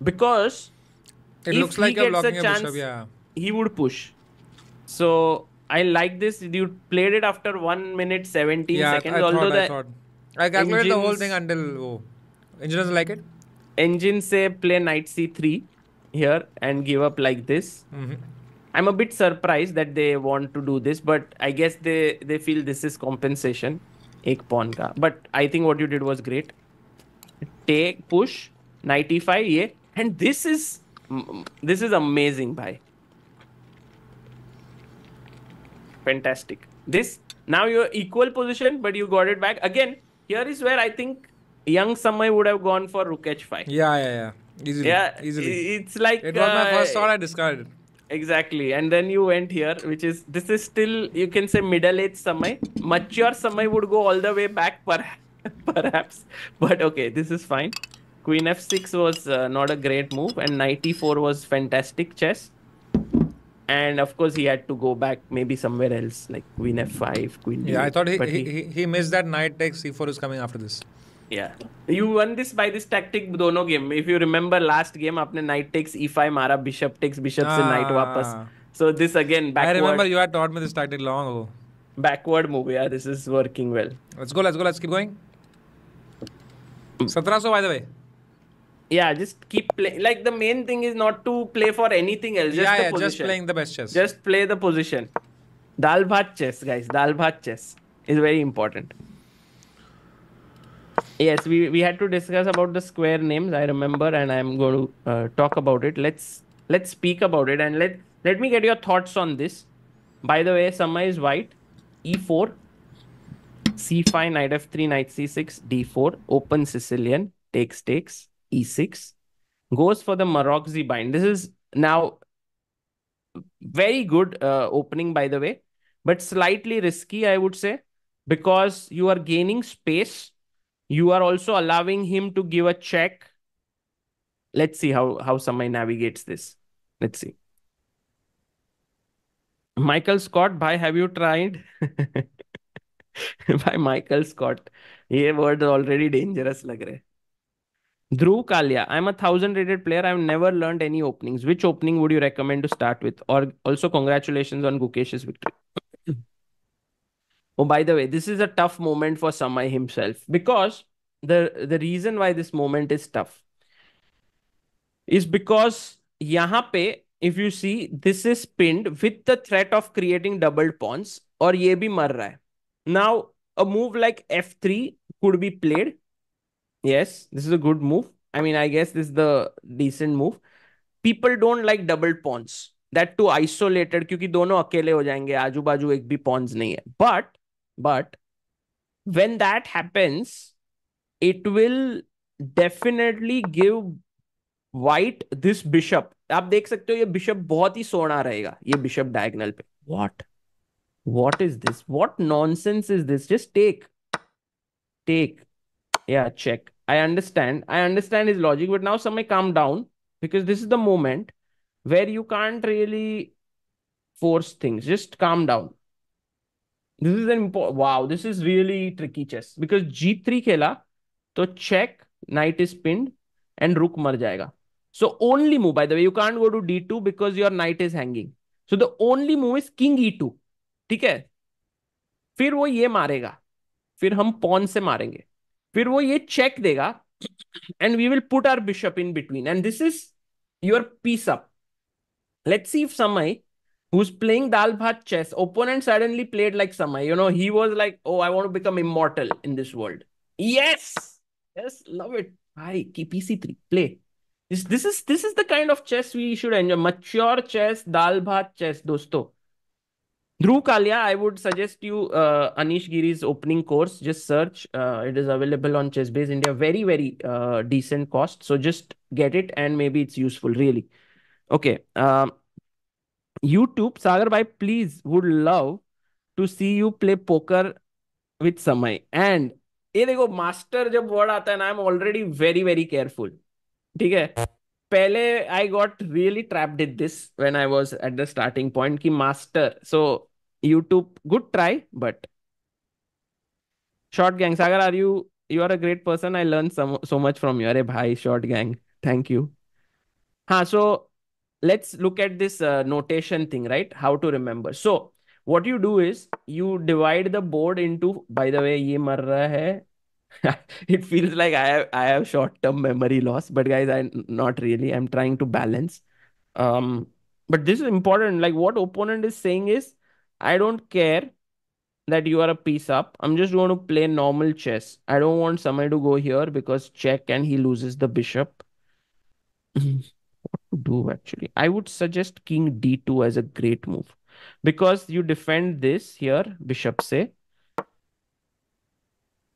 A: because
B: It
A: if
B: looks like
A: he
B: you're
A: gets a
B: blocking a
A: chance,
B: bishop, yeah.
A: he would push. So I like this. You played it after 1 minute 17
B: Yeah,
A: seconds.
B: I
A: Although
B: thought.
A: the
B: I calculated the whole
A: engines
B: thing until engine doesn't like it.
A: engine say play knight c3 here and give up like this. I'm a bit surprised that they want to do this, but I guess they feel this is compensation एक pawn का. But I think what you did was great. Take push 95 ये, and this is amazing bhai. Fantastic. This now you're equal position, but you got it back again. Here is where I think young Samay would have gone for rook h5.
B: Yeah. Easily.
A: Yeah,
B: Easily.
A: it's like
B: It was my first thought, I discarded.
A: exactly. And then you went here, which is this is still you can say middle age Samay. Mature Samay would go all the way back, perhaps. But okay, this is fine. Queen f6 was not a great move, and knight e4 was fantastic chess. And of course, he had to go back maybe somewhere else, like queen f5, queen d8.
B: Yeah, I thought
A: But
B: he missed that knight takes c4 is coming after this.
A: yeah, you won this by this tactic दोनों game. If you remember last game, आपने knight takes e5 मारा, bishop takes bishop से knight वापस. So this again
B: I remember
A: backward
B: you had taught me this tactic long ago.
A: backward move. Yeah, this is working well.
B: Let's go. Let's keep going. 1700 by the way.
A: Yeah, just keep playing. Like the main thing is not to play for anything else. Just the
B: Just
A: position.
B: playing the best chess.
A: Just play the position. Dal bhat chess, guys. Dal bhat chess is very important. Yes, we had to discuss about the square names. I remember, and I'm going to talk about it. Let's speak about it, and let me get your thoughts on this. By the way, Samay is white. E4, C5, knight F3, knight C6, D4, open Sicilian, takes, E6, goes for the Maroczy bind. This is now very good opening, by the way, but slightly risky, I would say, because you are gaining space. You are also allowing him to give a check. Let's see how Samay navigates this. Let's see. Michael Scott, bhai, have you tried? By Michael Scott. ये word already dangerous लग रहे. Dhruv Kalia, I'm a 1,000 rated player. I've never learned any openings. Which opening would you recommend to start with? Or also congratulations on Gukesh's victory. Oh, by the way, this is a tough moment for Samay himself, because the reason why this moment is tough is because यहाँ पे if you see this is pinned with the threat of creating doubled pawns, और ये भी मर रहा है. Now a move like f3 could be played. Yes, this is a good move. I mean, I guess this is the decent move. People don't like doubled pawns. That too isolated, क्योंकि दोनों अकेले हो जाएंगे, आजू बाजू एक भी pawns नहीं है. But when that happens, it will definitely give white this bishop. आप देख सकते हो ये bishop बहुत ही सोना रहेगा ये bishop diagonal पे. What is this? What nonsense is this? Just take. Yeah, check. I understand his logic, but now Samay calm down, because this is the moment where you can't really force things. Just calm down. This is an important. Wow, this is really tricky chess, because g3 खेला तो check, knight is pinned and rook मर जाएगा. So only move, by the way, you can't go to d2 because your knight is hanging. So the only move is king e2. ठीक है, फिर वो ये मारेगा, फिर हम पॉन से मारेंगे, फिर वो ये चेक देगा, and we will put our bishop in between, and this is your piece up. Let's see if Samay, who's playing Dal Bhat chess, opponent suddenly played like Samay. He was like, oh, I want to become immortal in this world. Yes, love it. Hi, keep PC3, play. This is the kind of chess we should enjoy. Mature chess, Dal Bhat chess, dosto. Dhruv Kalia, I would suggest you Anish Giri's opening course. Just search. It is available on ChessBase India. Very, very decent cost. So just get it, and maybe it's useful, really. Okay. YouTube, Sagar bhai, please, would love to see you play poker with Samay. And ये देखो, master जब word आता है ना, I'm already very, very careful. ठीक है, पहले I got really trapped in this when I was at the starting point कि master. So YouTube, good try, but short gang. Sagar, you are a great person. I learned so much from you. अरे भाई, short gang. Thank you. So let's look at this notation thing, right? How to remember. So what you do is you divide the board into, by the way, ये मर रहा है. It feels like I have short-term memory loss, but guys, I not really. I'm trying to balance. Um, But this is important. Like what opponent is saying is, I don't care that you are a piece up. I'm just going to play normal chess. I don't want somebody to go here because check and he loses the bishop. What to do actually? I would suggest king d2 as a great move because you defend this here, bishop say.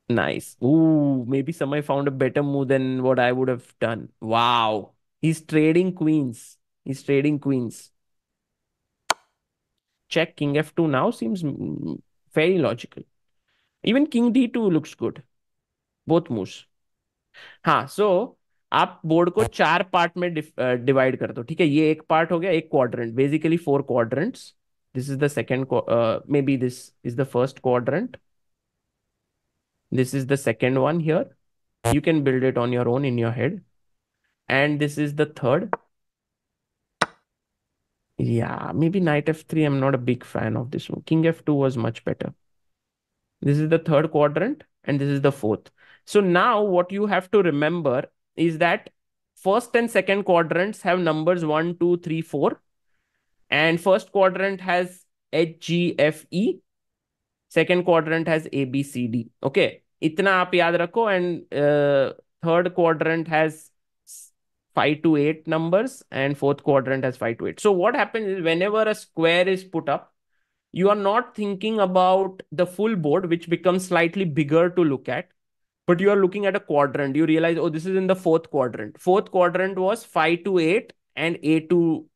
A: Nice. Ooh, maybe somebody found a better move than what I would have done. Wow. He's trading queens. He's trading queens. Check king f2 now seems very logical. Even king d2 looks good. Both moves. हाँ सो आप board को चार part में divide कर दो, ठीक है? ये एक पार्ट हो गया, एक quadrant, basically four quadrants. This is the second, may be this is the first quadrant. This is the second one here. You can build it on your own in your head. And this is the third. Yeah, maybe knight f3. I'm not a big fan of this one. King f2 was much better. This is the third quadrant, and this is the fourth. So now what you have to remember is that first and second quadrants have numbers 1, 2, 3, 4. And first quadrant has H, G, F, E. Second quadrant has A, B, C, D. Okay. इतना आप याद रखो. And third quadrant has 5 to 8 numbers, and fourth quadrant has 5 to 8. So what happens is whenever a square is put up, you are not thinking about the full board, which becomes slightly bigger to look at, but you are looking at a quadrant. You realize, oh, this is in the fourth quadrant. Fourth quadrant was 5 to 8 and A to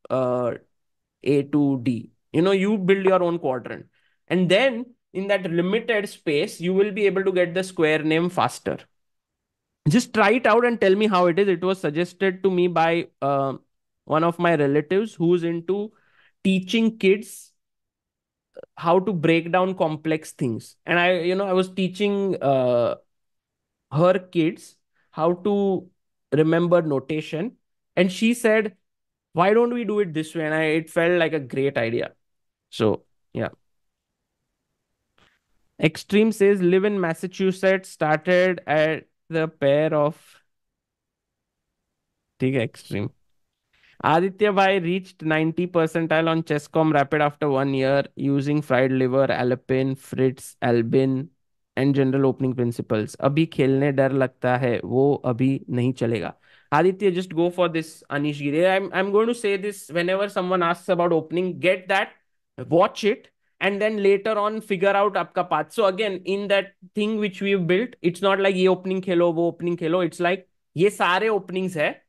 A: D. You build your own quadrant. And then in that limited space, you will be able to get the square name faster. Just try it out and tell me how it is. It was suggested to me by one of my relatives who's into teaching kids how to break down complex things. And I was teaching her kids how to remember notation. And she said, why don't we do it this way? And it felt like a great idea. So, yeah. Extreme says, live in Massachusetts, started at the pair of. ठीक है, Extreme. Aditya Bhai reached 90 percentile on Chesscom Rapid after 1 year using fried liver, Alpin, Fritz, Albin and general opening principles. अभी खेलने डर लगता है, वो अभी नहीं चलेगा. Aditya, just go for this Anish Giri. I'm going to say this whenever someone asks about opening, get that, watch it, and then later on figure out आपका path. So again, in that thing which we've built, it's not like ये opening खेलो, वो opening Khelo. It's like ये सारे openings है.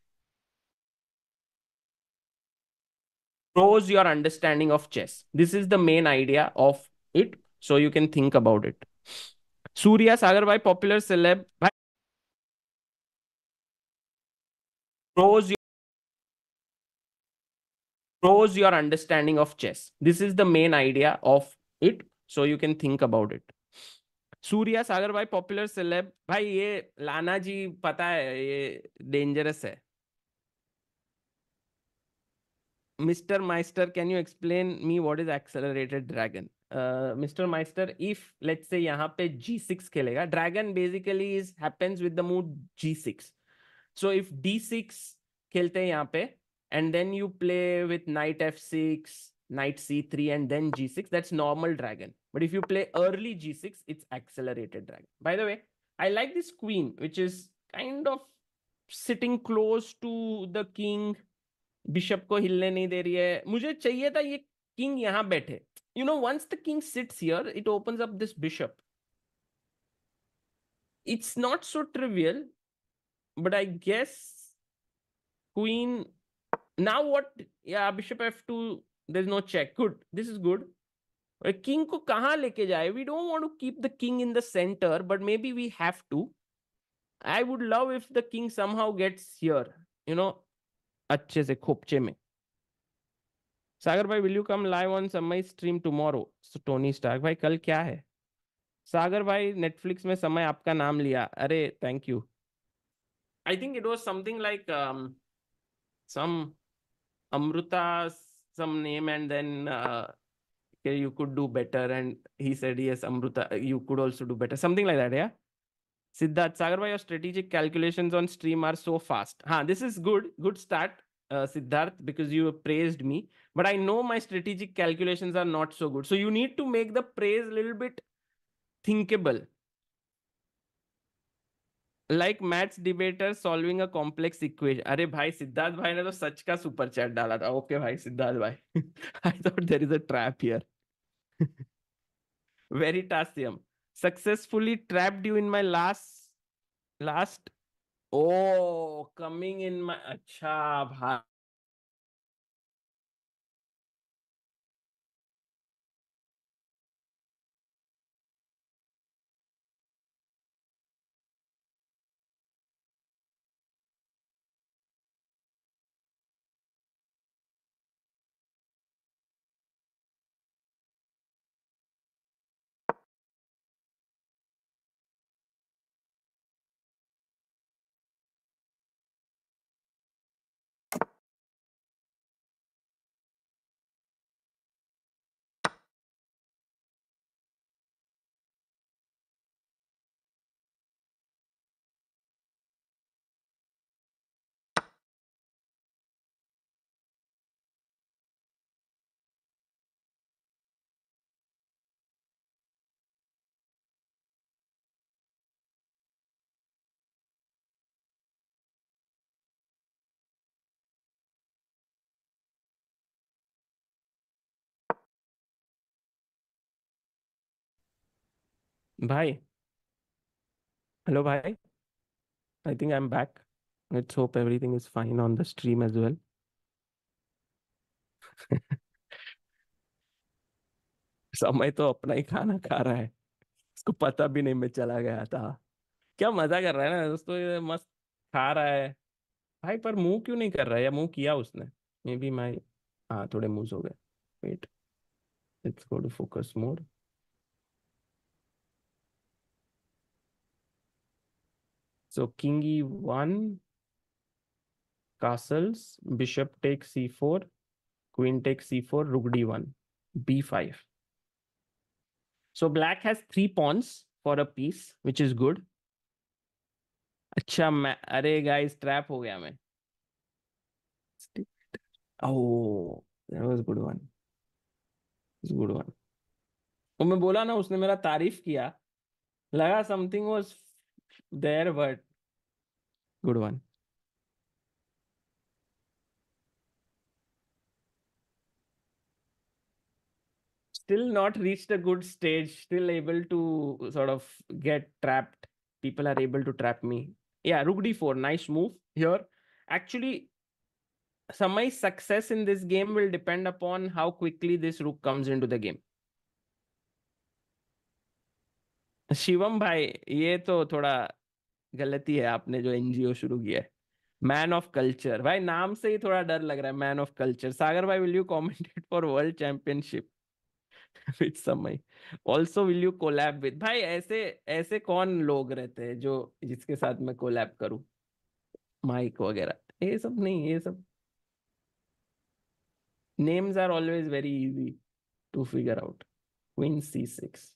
A: Grows your understanding of chess. This is the main idea of it. So you can think about it. Surya Sagar Bhai, popular celeb. Bhai, grows your understanding of chess. This is the main idea of it. So you can think about it. Surya सागर भाई, popular celeb. भाई ये लाना जी पता है ये dangerous है. Mr. Meister, can you explain me what is accelerated dragon? Mr. Meister, if let's say यहाँ पे G6 खेलेगा, dragon basically happens with the move G6. So if D6 खेलते हैं यहाँ पे, and then you play with knight F6, knight C3, and then G6, that's normal dragon. But if you play early G6, it's accelerated dragon. By the way, I like this queen, which is kind of sitting close to the king. Bishop को हिलने नहीं दे रही है. मुझे चाहिए था ये king यहां बैठे. Once the king sits here, it opens up this bishop. It's not so trivial, but I guess queen. Now what? Yeah, bishop f2. There's no check. Good. This is good. King को कहां लेके जाए? We don't want to keep the king in the center, but maybe we have to. I would love if the king somehow gets here. अच्छे से खोपचे में. सागर भाई, will you come live on समय stream tomorrow? Tony Stark भाई, कल क्या है? सागर भाई, नेटफ्लिक्स में समय आपका नाम लिया. अरे thank you. I think it was something like some Amrita some name, and then you could do better, and he said yes, Amruta, you could also do better, something like that. Yeah. Siddharth, Sagar bhai, your strategic calculations on stream are so fast. This is good start. Siddharth, because you praised me, but I know my strategic calculations are not so good, so you need to make the praise a little bit thinkable, like maths debater solving a complex equation. अरे भाई सिद्धार्थ भाई ने तो सच का super chat डाला था. Okay भाई सिद्धार्थ भाई. I thought there is a trap here. Veritasium successfully trapped you in my last. Oh coming in my. अच्छा भाई. भाई हेलो भाई. I think I am back. Let's hope everything is fine on the stream as well. Samay तो अपना ही खाना खा रहा है. उसको पता भी नहीं मैं चला गया था. क्या मजा कर रहा है ना दोस्तों, ये मस्त खा रहा है. भाई पर मुंह क्यों नहीं कर रहा है, या मुंह किया उसने. Maybe my. हाँ थोड़े मूव हो गए. Wait. Let's go to focus mode. So king E1, castles, bishop takes C4, queen takes C4, rook D1, B5. So black has 3 pawns for a piece, which is good. अच्छा मैं, अरे guys trap हो गया मैं. Oh that was good one. Good one. वो मैं बोला ना, उसने मेरा तारीफ किया. लगा something was there, but good one. Still not reached a good stage, still able to sort of get trapped. People are able to trap me. Yeah, rook d4, nice move here. Actually, Samay's success in this game will depend upon how quickly this rook comes into the game. Shivam भाई, ये तो थोड़ा गलती है आपने जो NGO शुरू किया है. मैन ऑफ कल्चर भाई, नाम से ही थोड़ा डर लग रहा है. Man of culture. सागर भाई, will you commentate for world championship with Samay? Also will you collab with. भाई ऐसे ऐसे कौन लोग रहते हैं जो जिसके साथ मैं कोलैब करूं. माइक वगैरह ये सब नहीं, ये सब names are always very easy to figure out. Queen C6,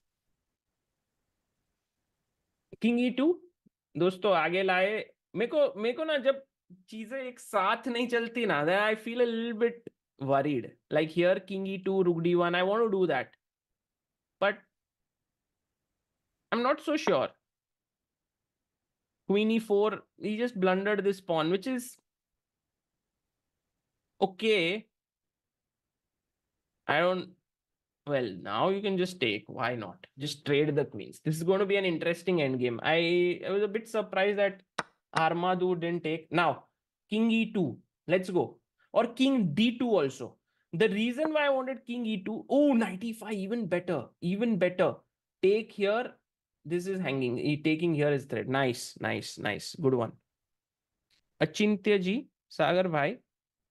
A: king E2. दोस्तों आगे लाए. मेरे को ना, जब चीजें एक साथ नहीं चलती ना, then I feel a little bit worried. Like here, king E2, rook D1, I want to do that, but I'm not so sure. Queen E4, he just blundered this pawn, which is okay. I don't. Well, now you can just take. Why not? Just trade the queens. This is going to be an interesting endgame. I was a bit surprised that Armadu didn't take. Now, king E2. Let's go. Or king D2 also. The reason why I wanted king E2. Oh, 95. Even better. Even better. Take here. This is hanging. Taking here is threat. Nice, nice, nice. Good one. Achintya ji, Sagar bhai,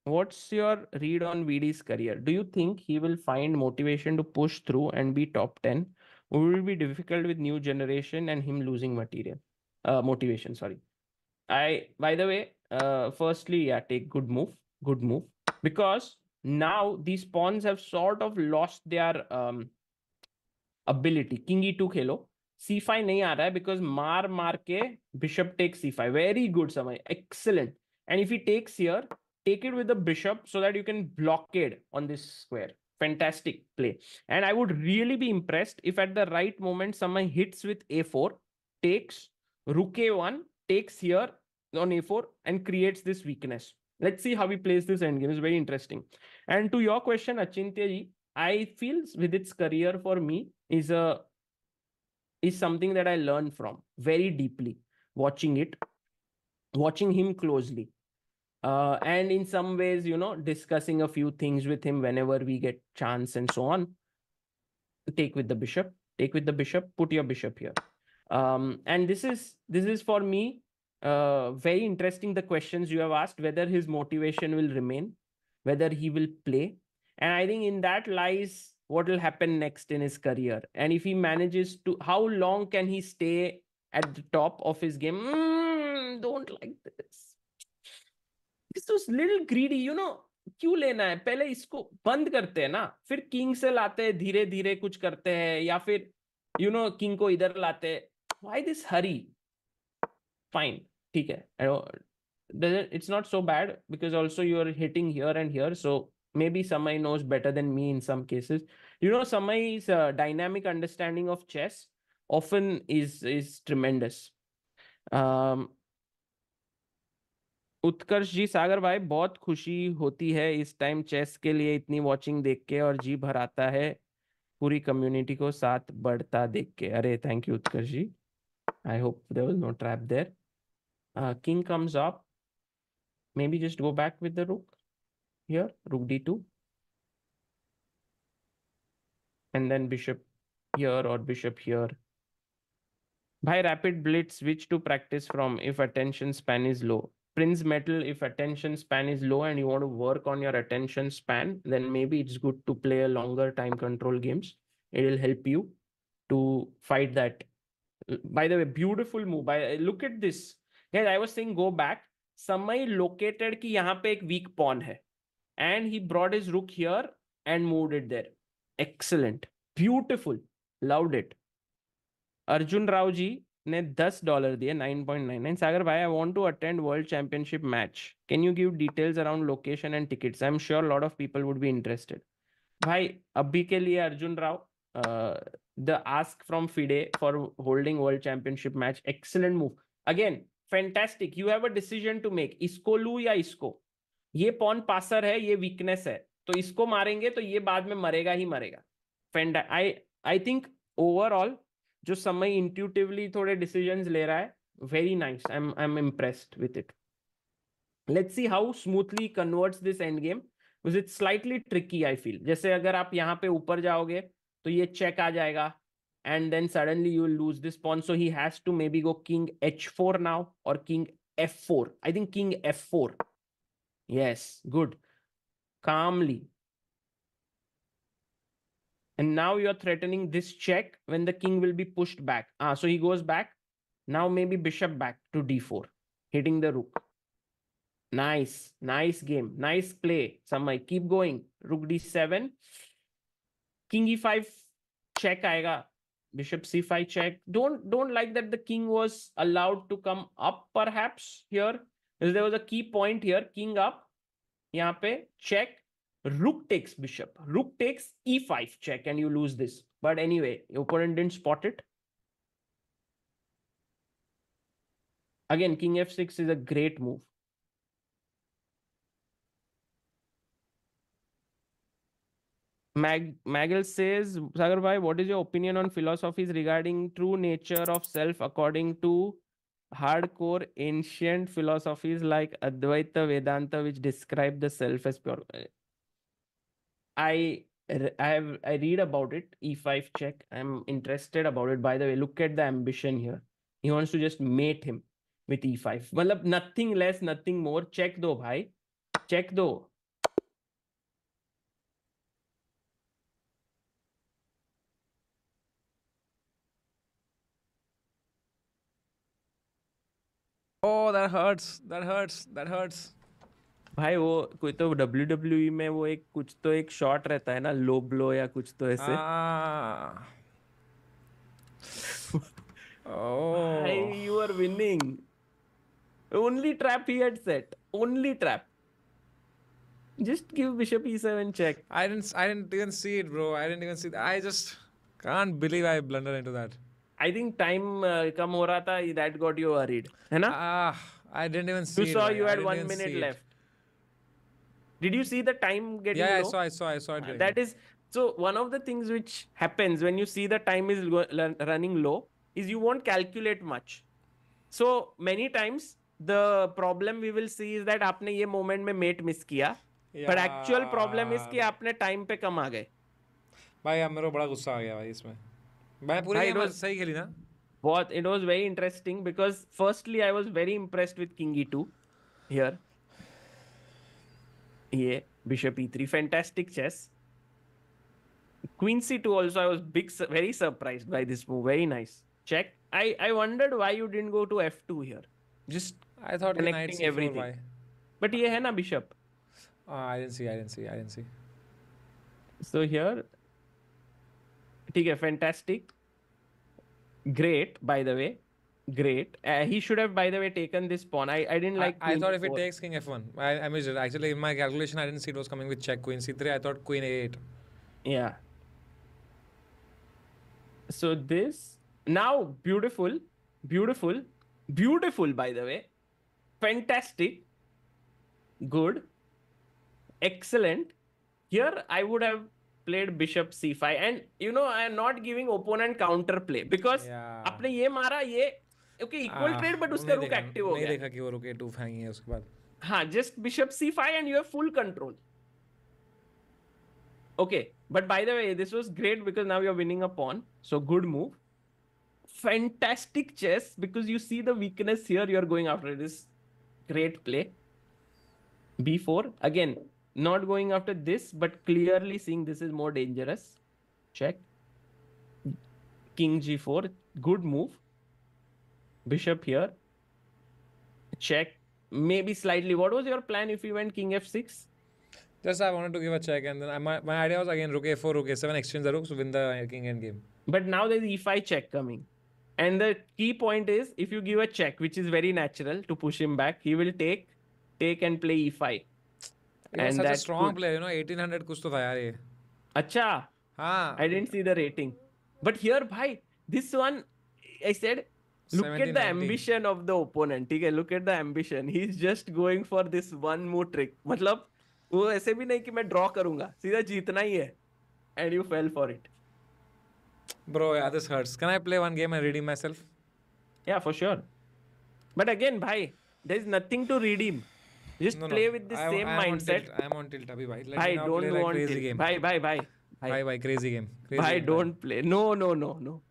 A: what's your read on VD's career? Do you think he will find motivation to push through and be top 10? Or will it be difficult with new generation and him losing motivation, sorry. By the way, firstly, yeah, take good move. Good move. Because now these pawns have sort of lost their ability. King E2 Khelo. C5 नहीं आ रहा है because मार के bishop takes C5. Very good समय. Excellent. And if he takes here, take it with the bishop so that you can blockade on this square. Fantastic play. And I would really be impressed if at the right moment someone hits with a4, takes rook a1, takes here on a4 and creates this weakness. Let's see how he plays this endgame. It's very interesting. And to your question, Achintya ji, I feel with its career for me is something that I learned from very deeply, watching it, watching him closely, and in some ways, discussing a few things with him whenever we get chance and so on. Take with the bishop, take with the bishop, put your bishop here. And this is for me very interesting, the questions you have asked, whether his motivation will remain, whether he will play. And I think in that lies what will happen next in his career. And if he manages to, how long can he stay at the top of his game? Don't like this. This was little greedy, क्यों लेना है, पहले इसको बंद करते हैं ना, फिर किंग से लाते हैं, धीरे धीरे कुछ करते हैं, या फिर किंग को इधर लाते हैं. Why this hurry? Fine, ठीक है. It's not so bad because also you are hitting here and here, so maybe Samay knows better than me in some cases. Samay's dynamic understanding of chess often is tremendous. उत्कर्ष जी, सागर भाई, बहुत खुशी होती है इस time chess के लिए इतनी watching देख के, और जी भर आता है पूरी कम्युनिटी को साथ बढ़ता देख के. अरे thank you Utkarsh ji. I hope there was no trap there. King comes up, maybe just go back with the rook here, rook d2, and then bishop here or bishop here. Bhai, rapid blitz, which to practice from if attention span is low? Prince Metal, if attention span is low and you want to work on your attention span, then maybe it's good to play a longer time control games. It will help you to fight that. By the way, beautiful move. Look at this. Guys, I was saying go back. Samay located कि यहाँ पे एक weak pawn है. And he brought his rook here and moved it there. Excellent. Beautiful. Loved it. Arjun Rao ji ने $10 दिए, 9.99. सागर भाई, I want to attend world championship match, can you give details around location and tickets? I am sure lot of people would be interested. भाई अभी के लिए Arjun Rao, the ask from FIDE for holding world championship match, excellent move. Again fantastic. You have a decision to make, इसको लू या इसको. ये pawn passer है, ये वीकनेस है, तो इसको मारेंगे तो ये बाद में मरेगा ही मरेगा. आई थिंक ओवरऑल जो समय इंट्यूटिवली थोड़े डिसीजंस ले रहा है, very nice. I am impressed with it. Let's see how smoothly converts this end game. It's slightly tricky I feel. जैसे अगर आप यहाँ पे ऊपर जाओगे तो ये चेक आ जाएगा, and then suddenly you will lose this pawn. So he has to maybe go king h4 now or king f4. I think king f4. Yes, good. Calmly. And now you're threatening this check when the king will be pushed back. So he goes back. Now maybe bishop back to d4, hitting the rook. Nice. Nice game. Nice play. Samay, keep going. Rook d7. King e5 check aega. Bishop c5 check. Don't like that the king was allowed to come up perhaps here, because there was a key point here. King up. Yahan pe check. Rook takes bishop. Rook takes e5 check and you lose this. But anyway, your opponent didn't spot it. Again, king f6 is a great move. Magel says, Sagar bhai, what is your opinion on philosophies regarding true nature of self according to hardcore ancient philosophies like Advaita Vedanta, which describe the self as pure? I read about it. E5 check. I'm interested about it. By the way, look at the ambition here. He wants to just mate him with E5. Well, nothing less, nothing more. Check do, bhai. Check do.
B: Oh, that hurts. That hurts. That hurts.
A: भाई वो कोई तो WWE में वो एक कुछ तो एक शॉट रहता है ना, लो ब्लो या कुछ तो ऐसे. भाई
B: Oh.
A: you are winning. Only trap he had set. Only trap. Just give bishop e7 check.
B: I didn't even see it, bro. I didn't even see. I just can't believe I blundered into that.
A: I think time कम हो रहा था, that got you worried, है ना?
B: I didn't even
A: You
B: see it,
A: saw
B: bhai.
A: you
B: I
A: had
B: didn't
A: one
B: even
A: minute
B: see it.
A: left. Did you see the time getting
B: Yeah,
A: low?
B: I saw it getting
A: That
B: low.
A: is, so one of the things which happens when you see the time is running low is you won't calculate much. So many times the problem we will see is that आपने ये moment में mate miss किया, but actual problem is
B: यार
A: कि आपने time पे कम आ गए.
B: भाई अब मेरे को बड़ा गुस्सा आ गया भाई इसमें. मैं पूरी
A: भाई,
B: गेम सही खेली ना.
A: it was very interesting because firstly I was very impressed with King E2 here. Yeah, Bishop E3, fantastic chess. Queen C2 also, I was very surprised by this move. Very nice. Check. I wondered why you didn't go to F2 here. Just
B: I thought कि knight
A: connecting
B: c4
A: everything.
B: भाई.
A: But ये है ना bishop.
B: I didn't see.
A: So here, ठीक है, fantastic. Great, by the way. Great. He should have, by the way, taken this pawn. I didn't like
B: I
A: queen
B: thought if it
A: e4.
B: takes king f1, I missed it. Actually, in my calculation, I didn't see it was coming with check queen c3. I thought queen a8.
A: Yeah. So this now beautiful, by the way. Fantastic. Good. Excellent. Here I would have played bishop c5, and I am not giving opponent counter play because
B: Yeah.
A: आपने ये मारा, ये okay, equal trade, but उसका रुक active हो
B: नहीं
A: गया.
B: देखा कि वो रुक a2 फेंकी है उसके बाद.
A: हाँ, just bishop c5 and you have full control. Okay, but by the way, this was great because now you're winning a pawn. So good move. Fantastic chess because you see the weakness here. You're going after this. Great play. B4. Again, not going after this, but clearly seeing this is more dangerous. Check. King G4. Good move. Bishop here. Check. Maybe slightly. What was your plan if you went King F6?
B: Just I wanted to give a check, and then my idea was again rook a4, rook a7, exchange the rooks to win the king end game.
A: But now there's e5 check coming. And the key point is if you give a check, which is very natural to push him back, he will take and play e5.
B: He was such a strong player, 1800 कुछ तो था यार ये.
A: Acha.
B: हाँ.
A: I didn't see the rating. But here, bhai, this one, I said, look at the ambition of the opponent. ठीक है, look at the ambition. He's just going for this one move trick. मतलब वो ऐसे भी नहीं कि मैं draw करूंगा, सीधा जीतना ही है. And you fell for it.
B: Bro, yeah, this hurts. Can I play one game and redeem myself?
A: Yeah, for sure. But again, bhai, there's nothing to redeem. Just play with the same mindset.
B: I am on tilt abhi bhai.
A: Bhai, don't
B: play
A: want
B: crazy
A: tilt.
B: game.
A: Bhai,
B: Crazy game.
A: Bhai, don't play. No.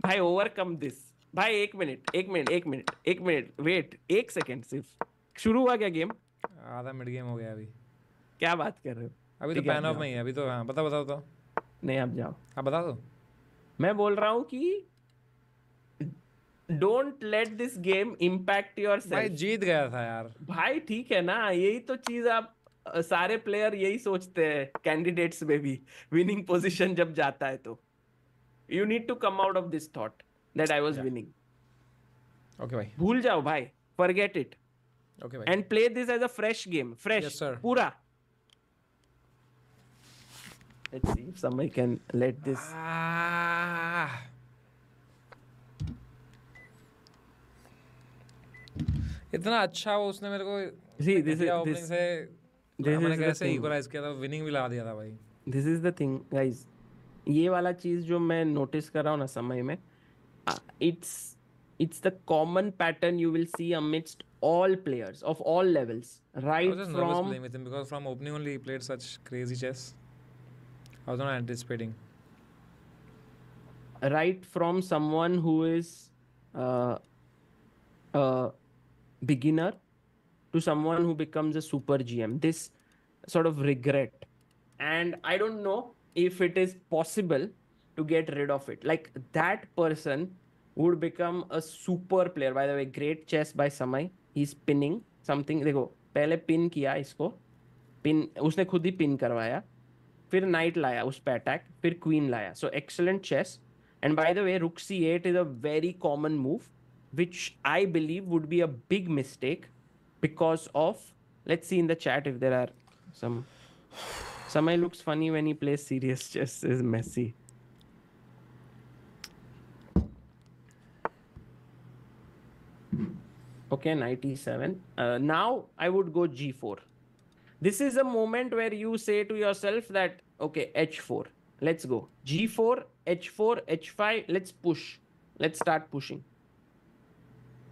A: Bhai, overcome this. Bhai, एक minute. Wait, 1 second सिर्फ. शुरू हुआ क्या game?
B: आधा mid game हो गया अभी.
A: क्या बात कर रहे हो?
B: अभी तो पैन ऑफ में ही है. अभी तो हाँ, बताओ तो.
A: नहीं, आप जाओ.
B: आप बता दो.
A: मैं बोल रहा हूँ कि don't let this game impact your self.
B: भाई जीत गया था यार.
A: भाई ठीक है ना, यही तो चीज आप सारे प्लेयर यही सोचते हैं कैंडिडेट्स में भी. विनिंग पोजीशन जब जाता है तो you need to come out of this thought that I was winning.
B: Okay भाई.
A: भूल जाओ भाई, फॉरगेट इट.
B: ओके भाई.
A: And play this as a fresh game. Fresh पूरा. Let's see if somebody can let this.
B: इतना अच्छा वो उसने मेरे को
A: ओपनिंग
B: से मैंने कैसे इक्वलाइज किया था, विनिंग भी ला दिया था भाई.
A: This is the thing guys, ये वाला चीज जो मैं नोटिस कर रहा हूँ ना समय में, it's the common pattern you will see amidst all players of all levels, right?
B: I was just nervous playing with him because from opening only he played such crazy chess. I was not anticipating.
A: Right from someone who is a beginner to someone who becomes a super GM, this sort of regret. And I don't know if it is possible to get rid of it. Like that person would become a super player. By the way, great chess by Samay. He's pinning something. देखो, पहले pin किया इसको, pin उसने खुद ही pin करवाया, फिर night लाया उस पे अटैक, फिर क्वीन लाया. So excellent chess. And by the way, रुक c8 is a very common move which I believe would be a big mistake because of, let's see in the chat if there are Samay looks funny when he plays serious chess. Is messy. Okay, 97. Now I would go G4. This is a moment where you say to yourself that, okay, H4. Let's go. G4, H4, H5. Let's push. Let's start pushing.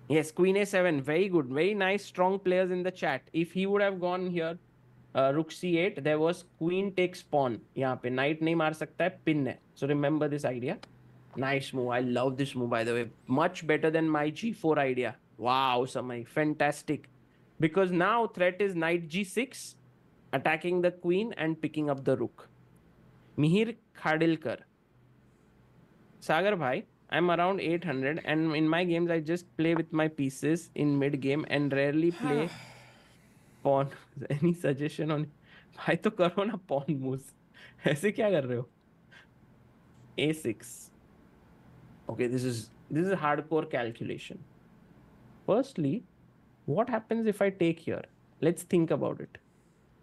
A: Yes, Queen A7. Very good. Very nice, strong players in the chat. If he would have gone here, Rook C8, there was Queen takes pawn. यहाँ पे Knight नहीं मार सकता है, pin है. So remember this idea. Nice move. I love this move, by the way. Much better than my G4 idea. Wow, Samay. Fantastic. Because now threat is Knight G6, attacking the queen and picking up the rook. Mihir Khadilkar. Sagar Bhai, I'm around 800 and in my games I just play with my pieces in mid game and rarely play pawn. Any suggestion on भाई तो करो ना pawn moves. ऐसे क्या कर रहे हो? A6. Okay, this is hardcore calculation. Firstly, what happens if I take here? Let's think about it.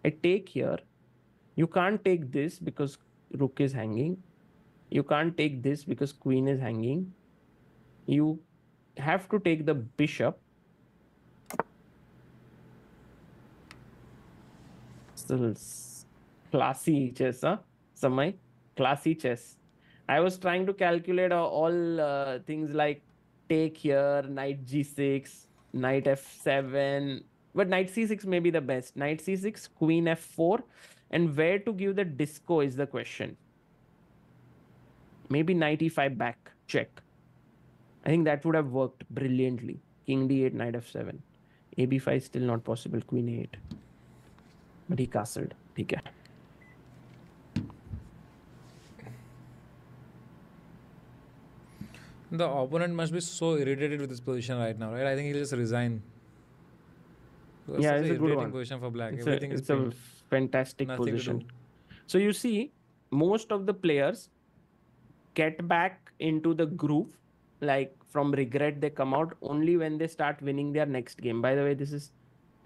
A: I take here. You can't take this because rook is hanging. You can't take this because queen is hanging. You have to take the bishop. Still classy chess, huh? Samay, classy chess. I was trying to calculate all things like take here, knight g6, knight f7, but knight c6 may be the best. Knight c6, queen f4, and where to give the disco is the question. Maybe knight e5 back, check. I think that would have worked brilliantly. King d8, knight f7. ab5 still not possible, queen a8. But he castled. ठीक है.
B: The opponent must be so irritated with this position right now, right? I think he'll just resign. Because
A: Yeah,
B: such
A: it's
B: a
A: a good
B: irritating
A: one.
B: position for black.
A: It's
B: Everything is
A: a
B: pinned.
A: fantastic
B: Nothing to
A: position.
B: do.
A: So you see, most of the players get back into the groove, like from regret they come out only when they start winning their next game. By the way, this is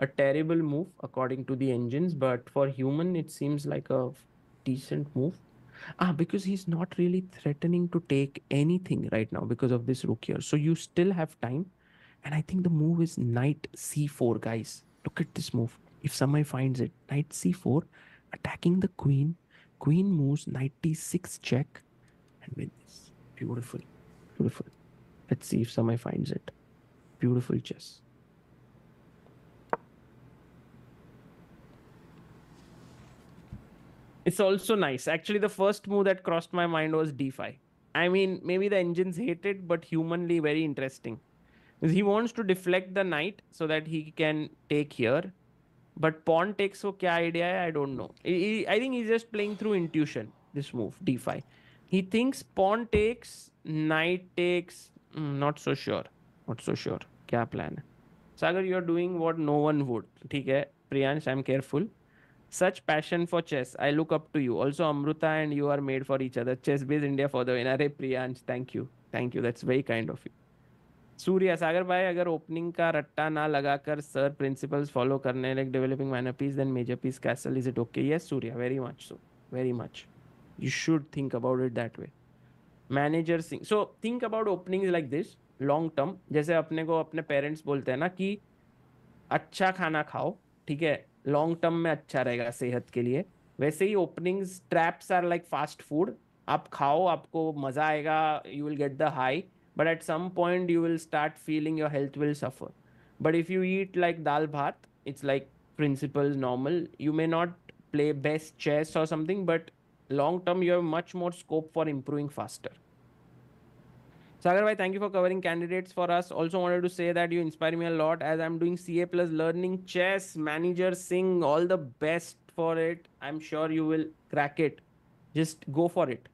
A: a terrible move according to the engines, but for human it seems like a decent move. Because he's not really threatening to take anything right now because of this rook here. So you still have time. And I think the move is knight c4, guys. Look at this move. If somebody finds it, knight c4, attacking the queen. Queen moves, knight d6 check, and win this. Beautiful. Beautiful. Let's see if somebody finds it. Beautiful chess. It's also nice. Actually, the first move that crossed my mind was d5. I mean, maybe the engines hate it, but humanly very interesting. Because he wants to deflect the knight so that he can take here. But pawn takes, so kya idea hai? I don't know. I think he's just playing through intuition, this move, d5. He thinks pawn takes, knight takes. Not so sure. Not so sure. Kya plan hai? Sagar, you're doing what no one would. ठीक है, Priyansh, I'm careful. Such passion for chess. I look up to you. Also, Amruta and you are made for each other. Chess Biz India for the win. अरे Priyansh, thank you. Thank you. That's very kind of you. सूर्य सागर भाई, अगर opening का रट्टा ना लगाकर sir principles follow करने like developing minor piece then major piece castle, is it okay? Yes Surya, very much so, very much. You should think about it that way. Manager Singh, so think about opening like this long term. जैसे अपने को अपने parents बोलते हैं ना कि अच्छा खाना खाओ, ठीक है, लॉन्ग टर्म में अच्छा रहेगा सेहत के लिए. वैसे ही openings traps are like fast food. आप खाओ, आपको मजा आएगा, you will get the high, but at some point you will start feeling your health will suffer. But if you eat like dal bhat, it's like principles normal. You may not play best chess or something, but long term you have much more scope for improving faster. Sagar bhai, thank you for covering candidates for us. Also wanted to say that you inspire me a lot as I'm doing CA plus learning chess. Manager Singh, all the best for it. I'm sure you will crack it. Just go for it.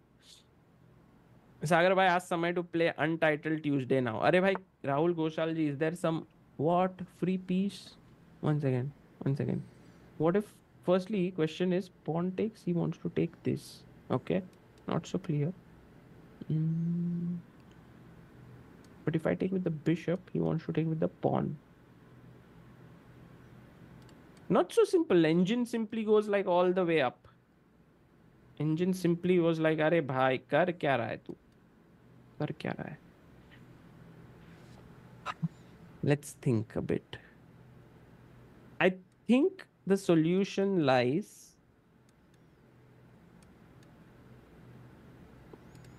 A: Sagar bhai, ask Samay to play Untitled Tuesday now. Arey bhai, Rahul Goshal ji, is there some what free piece? One second, one second. What if firstly question is pawn takes? He wants to take this. Okay, not so clear. But if I take with the bishop, he wants to take with the pawn. Not so simple. Engine simply goes like all the way up. Engine simply was like, अरे भाई कर क्या रहा है तू? कर क्या रहा है? Let's think a bit. I think the solution lies.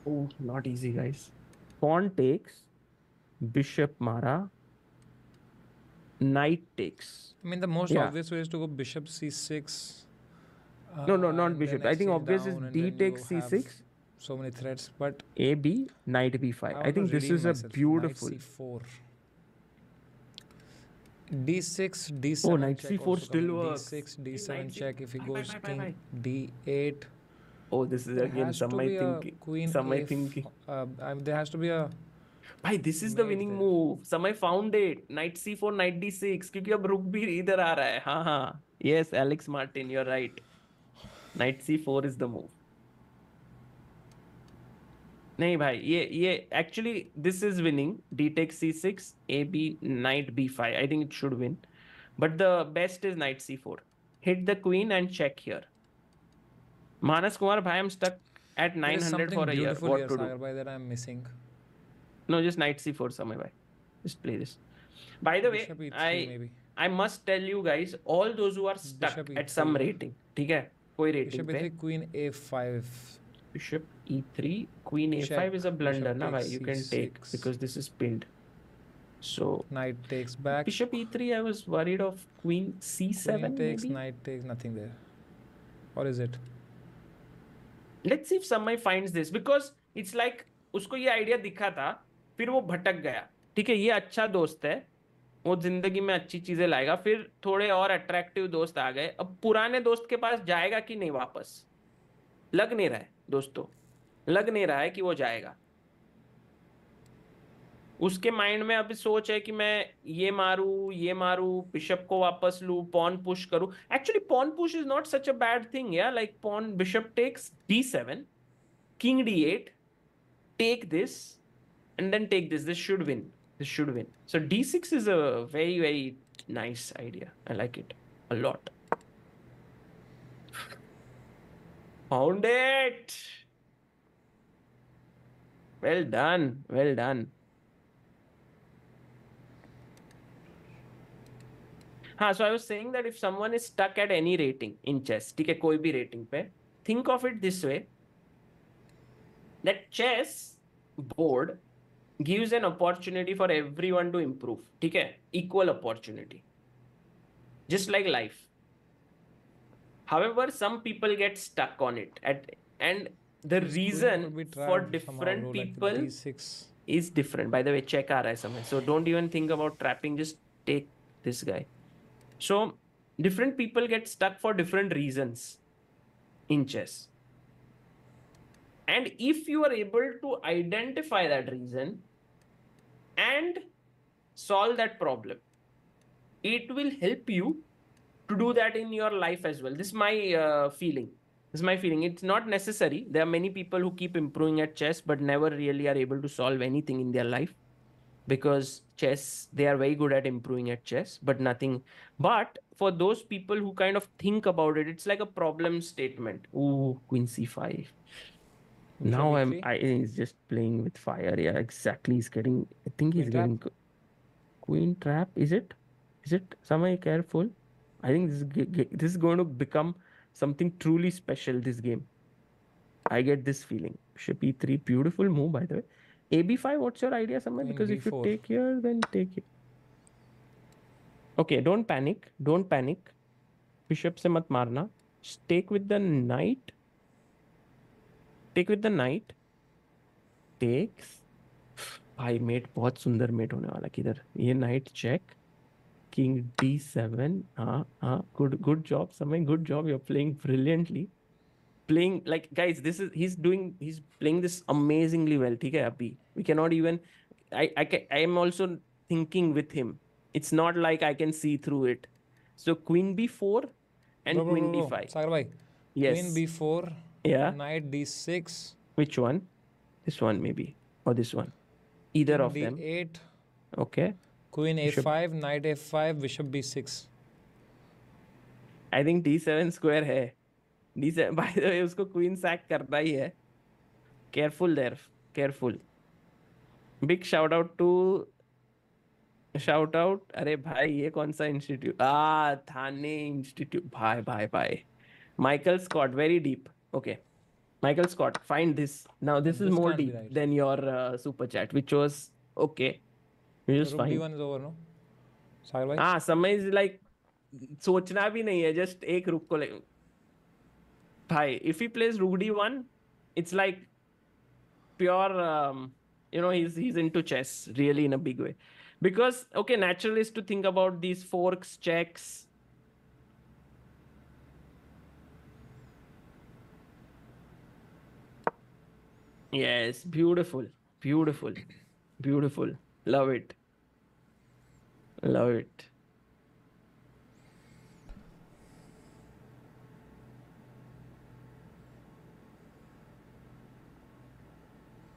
A: Oh, not easy, guys. Pawn takes, bishop mara, knight takes.
B: I mean, the most
A: Yeah.
B: obvious way is to go bishop c6.
A: No, no, not
B: And then
A: bishop. I think
B: exchange
A: obvious is
B: down, and
A: d
B: then you
A: takes
B: have
A: c6,
B: so many threats. But
A: a b, knight b5.
B: I
A: I
B: want to
A: think this
B: redeem
A: is a
B: myself. Knight
A: beautiful.
B: c4. d6,
A: Oh,
B: d7
A: knight
B: check
A: c4
B: also
A: still
B: coming.
A: works.
B: d6,
A: Hey,
B: d7
A: knight c.
B: check. If he
A: Bye, bye,
B: goes
A: bye, bye,
B: king,
A: bye.
B: d8.
A: Oh, this is
B: There
A: again
B: has to
A: some I
B: be a
A: thinking.
B: queen
A: Some I
B: a.
A: thinking.
B: There has to be a
A: भाई this is the
B: mate
A: winning
B: there.
A: move. समय found it. Knight c4, knight d6. क्योंकि अब रुक भी इधर आ रहा है. हाँ हाँ. Yes, Alex Martin, you're right. Knight c4 is the move. नहीं भाई ये actually this is winning. D takes c6, a b, knight b5. I think it should win. But the best is knight c4. Hit the queen and check here. Manas Kumar bhai, I'm stuck at
B: There is
A: 900
B: something
A: for a year.
B: beautiful
A: What
B: here,
A: to do?
B: Sagar bhai, that I'm missing.
A: No, just knight c4 समय bhai. Just play this. By the way,
B: Bishop e3 maybe.
A: I must tell you guys, all those who are
B: Bishop
A: stuck at
B: e3.
A: some rating, ठीक है? कोई rating
B: Bishop
A: पे
B: e3, queen a5.
A: Bishop e3, Queen a5
B: Check.
A: is a blunder,
B: Bishop
A: ना भाई?
B: takes
A: You can take
B: c6.
A: because this is pinned. So
B: Knight takes back.
A: Bishop e3, I was worried of Queen c7
B: Queen takes,
A: maybe.
B: knight takes, nothing there. Or is it?
A: Let's see if Samay finds this because it's like उसको ये idea दिखा था, फिर वो भटक गया. ठीक है, ये अच्छा दोस्त है, वो जिंदगी में अच्छी चीजें लाएगा. फिर थोड़े और अट्रैक्टिव दोस्त आ गए. अब पुराने दोस्त के पास जाएगा कि नहीं वापस? लग नहीं रहा है दोस्तों, लग नहीं रहा है कि वो जाएगा. उसके माइंड में अभी सोच है कि मैं ये मारू, बिशप को वापस लू, पॉन पुश करूं. Actually pawn push is not such a bad thing. या like pawn bishop takes d7, king d8, take this, and then take this. This should win. This should win. So d6 is a very, very nice idea. I like it a lot. Found it. Well done. Well done. हाँ, so I was saying that if someone is stuck at any rating in chess, ठीक है, कोई भी rating पे, think of it this way, that chess board gives an opportunity for everyone to improve. ठीक है, equal opportunity, just like life. However, some people get stuck on it and the
B: This queen
A: reason
B: could be
A: for
B: trapped somehow,
A: different
B: bro, like
A: people
B: d6.
A: is different. By the way, check आ रहा है समय, so don't even think about trapping. Just take this guy. So different people get stuck for different reasons in chess. And if you are able to identify that reason and solve that problem, it will help you to do that in your life as well. This is my feeling. This is my feeling. It's not necessary. There are many people who keep improving at chess but never really are able to solve anything in their life, because chess, they are very good at improving at chess but nothing. But for those people who kind of think about it, it's like a problem statement. Ooh, queen c5. Now he's just playing with fire. Yeah, exactly. He's getting, I think he's
B: Queen
A: getting queen trap. Is it Samay, careful. I think this is going to become something truly special, this game. I get this feeling. Bishop e3, beautiful move, by the way. ab5, what's your idea, Samay?
B: Queen
A: Because if you
B: b4.
A: take here, then take it. Okay, don't panic. Don't panic. Bishop se mat marna. Just take with the knight. Take with the knight. Takes. भाई met बहुत सुंदर met होने वाला. किधर ये night check, king d7. हाँ हाँ, good job Samay, good job. You're playing brilliantly. Playing like, guys, this is he's playing this amazingly well. ठीक है, अभी we cannot even, I am also thinking with him. It's not like I can see through it. So queen b4 and queen d5.
B: Sagar bhai.
A: Yes.
B: Queen b4.
A: Yeah.
B: Knight d6.
A: Which one? This one maybe, or this one? Either
B: King
A: of them.
B: d8.
A: Okay.
B: Queen a5, knight a5, bishop b6.
A: I think D7 square है। D7 bye the वे उसको queen sac करना ही है। Careful there, careful. Big shout out. अरे भाई ये कौन सा इंस्टीट्यूट, थाने इंस्टीट्यूट, भाई भाई भाई। Michael Scott, very deep. Okay, Michael Scott, find this. Now this is
B: This
A: more
B: can't be
A: deep
B: right.
A: than your super chat, which was okay. Which was
B: Rook
A: fine.
B: D1 is over, no? Sagar bhai?
A: हाँ, समय is like सोचना भी नहीं है, just एक रुक को ले। भाई, if he plays Rook D1, it's like pure, he's into chess really in a big way. Because okay, natural is to think about these forks, checks. Yes, beautiful, beautiful, beautiful. Love it, love it.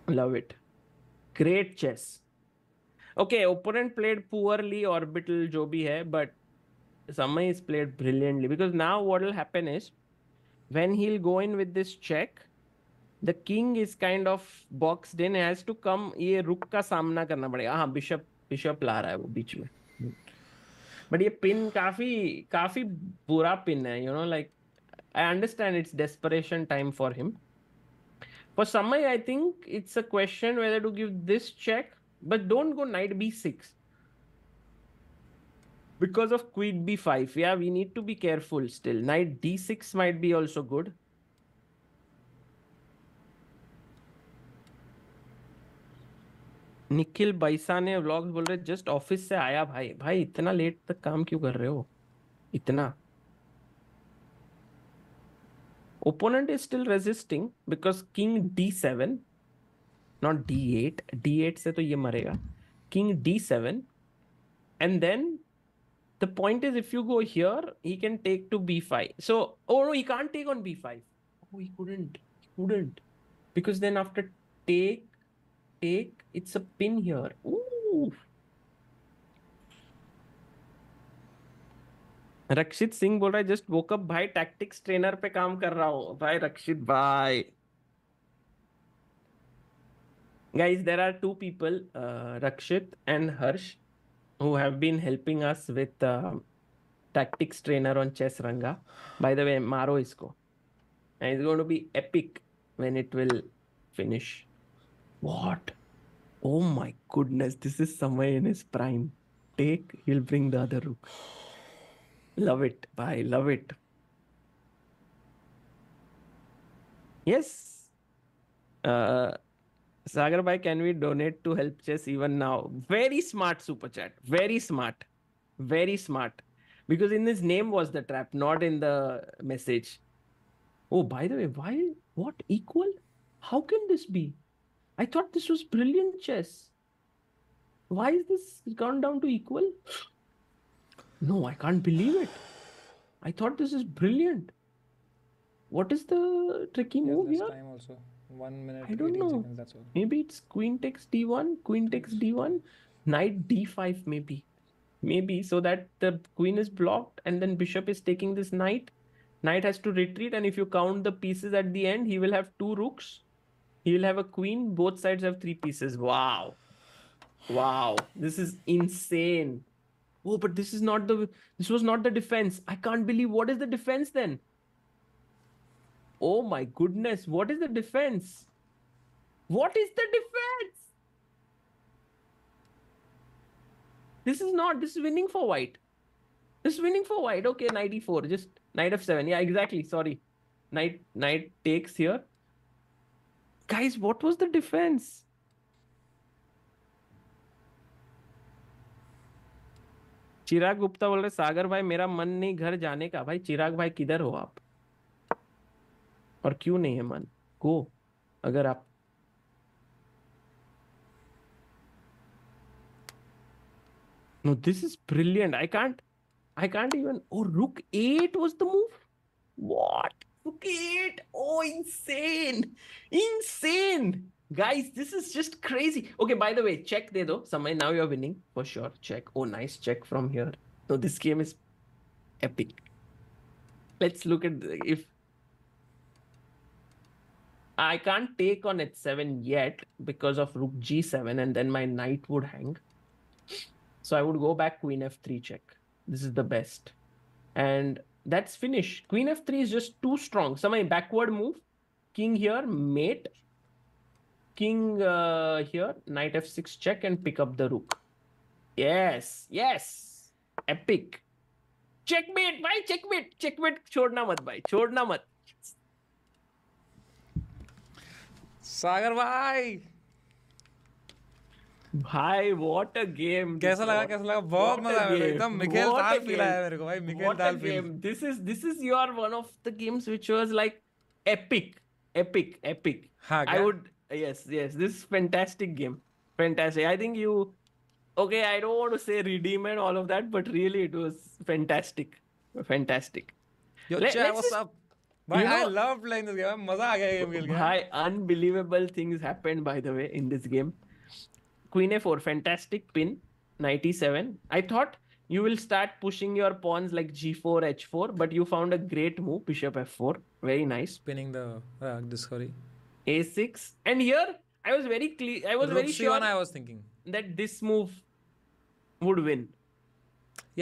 A: Love it. Great chess. Okay, opponent played poorly, orbital जो भी है, but Samay is played brilliantly, because now what will happen is when he'll go in with this check, the king is kind of boxed in, has to come, ये रुक का सामना करना पड़ेगा। हाँ, बिशप बिशप ला रहा है वो बीच में। बट ये पिन काफी काफी बुरा पिन है, like I understand it's desperation time for him. For Samay, I think it's a question whether to give this check, but don't go knight b6 because of queen b5. Yeah, we need to be careful still. Knight d6 might be also good. Nikhil बैसा ने vlogs बोल रहे just office से आया। भाई भाई इतना late तक काम क्यों कर रहे हो इतना? Opponent is still resisting because king d7, not d8। d8 से तो ये मरेगा। King d7, and then the point is if you go here he can take to b5. So oh no, he can't take on b5. Oh, he couldn't because then after take it's a pin here. Ooh. रक्षित सिंह बोल रहा है just woke up भाई, tactics trainer पे काम कर रहा हूँ भाई रक्षित भाई। Guys, there are two people, Rakshit and Harsh, who have been helping us with tactics trainer on Chess Ranga. By the way, maro isko. And it's going to be epic when it will finish. What? Oh my goodness, this is Samay in his prime. Take, he'll bring the other rook. Love it, bye, love it. Yes. Uh, Sagar bhai, can we donate to help chess even now? Very smart super chat. Very smart. Very smart. Because in his name was the trap, not in the message. Oh, by the way, why? What? Equal? How can this be? I thought this was brilliant chess. Why is this gone down to equal? No, I can't believe it. I thought this is brilliant. What is the tricky
B: He has
A: move
B: less
A: here?
B: time also. 1 minute,
A: I don't
B: 18
A: know.
B: seconds, that's all.
A: Maybe it's queen takes d1, queen takes d1, knight d5 maybe. Maybe so that the queen is blocked and then bishop is taking this knight. Knight has to retreat, and if you count the pieces at the end, he will have two rooks. He will have a queen. Both sides have three pieces. Wow. Wow. This is insane. Oh, but this was not the defense. I can't believe, what is the defense then? Oh my goodness. What is the defense? What is the defense? This is winning for white. This is winning for white. Okay, knight e4. Just knight f7. Yeah, exactly. Sorry. Knight takes here. Guys, what was the defense? चिराग गुप्ता बोल रहे सागर भाई मेरा मन नहीं घर जाने का। भाई चिराग भाई किधर हो आप, और क्यों नहीं है मन? गो, अगर आप। No, this is brilliant. I can't even. Oh, rook 8 was the move. What? Rook 8. Oh, insane. Insane. Guys, this is just crazy. Okay, by the way, check de do. Samay, now you're winning for sure. Check. Oh, nice check from here. No, this game is epic. Let's look at if I can't take on h7 yet because of rook g7, and then my knight would hang. So I would go back queen f3 check. This is the best. And that's finished. Queen f3 is just too strong. So my backward move, king here, mate, king here, knight f6 check, and pick up the rook. Yes, yes, epic. Checkmate, भाई, checkmate, checkmate. छोड़ना मत भाई, छोड़ना मत.
B: सागर भाई
A: भाई, what a game.
B: कैसा लगा बहुत
A: What
B: मजा
A: a
B: आया मेरे को
A: game.
B: एकदम मिकेल
A: What
B: ताल
A: a
B: फील
A: game.
B: आया मेरे को भाई मिकेल
A: What a
B: ताल feel
A: game. This is your one of the games which was like epic.
B: हाँ
A: I
B: क्या
A: would, yes. This is fantastic game. Fantastic. I think you, okay, I don't want to say redeem and all of that, but really it was fantastic.
B: Yo
A: Let's
B: chat what's
A: just,
B: up भाई
A: you
B: I
A: know,
B: love playing this game मजा आ गया game खेल के
A: Bhai, unbelievable things happened, by the way, in this game. Queen a4, fantastic pin, knight e7. I thought you will start pushing your pawns like g4, h4, but you found a great move, bishop f4. Very nice.
B: spinning the discovery
A: a6. And here, I was very clear. I was
B: rook
A: very
B: c1
A: sure
B: I was thinking
A: that this move would win.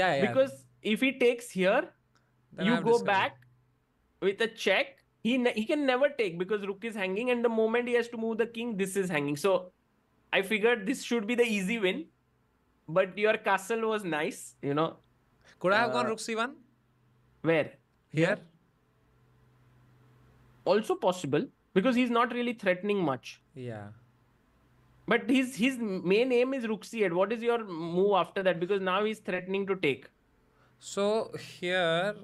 B: yeah
A: Because if he takes here,
B: Then I
A: you
B: have
A: go
B: discovery.
A: back with a check. He can never take because rook is hanging, and the moment he has to move the king, this is hanging. So I figured this should be the easy win, but your castle was nice,
B: could I have gone rook c1
A: Where?
B: here
A: Also possible because he's not really threatening much.
B: yeah
A: But his main aim is rook c8. What is your move after that? Because now he's threatening to take.
B: so here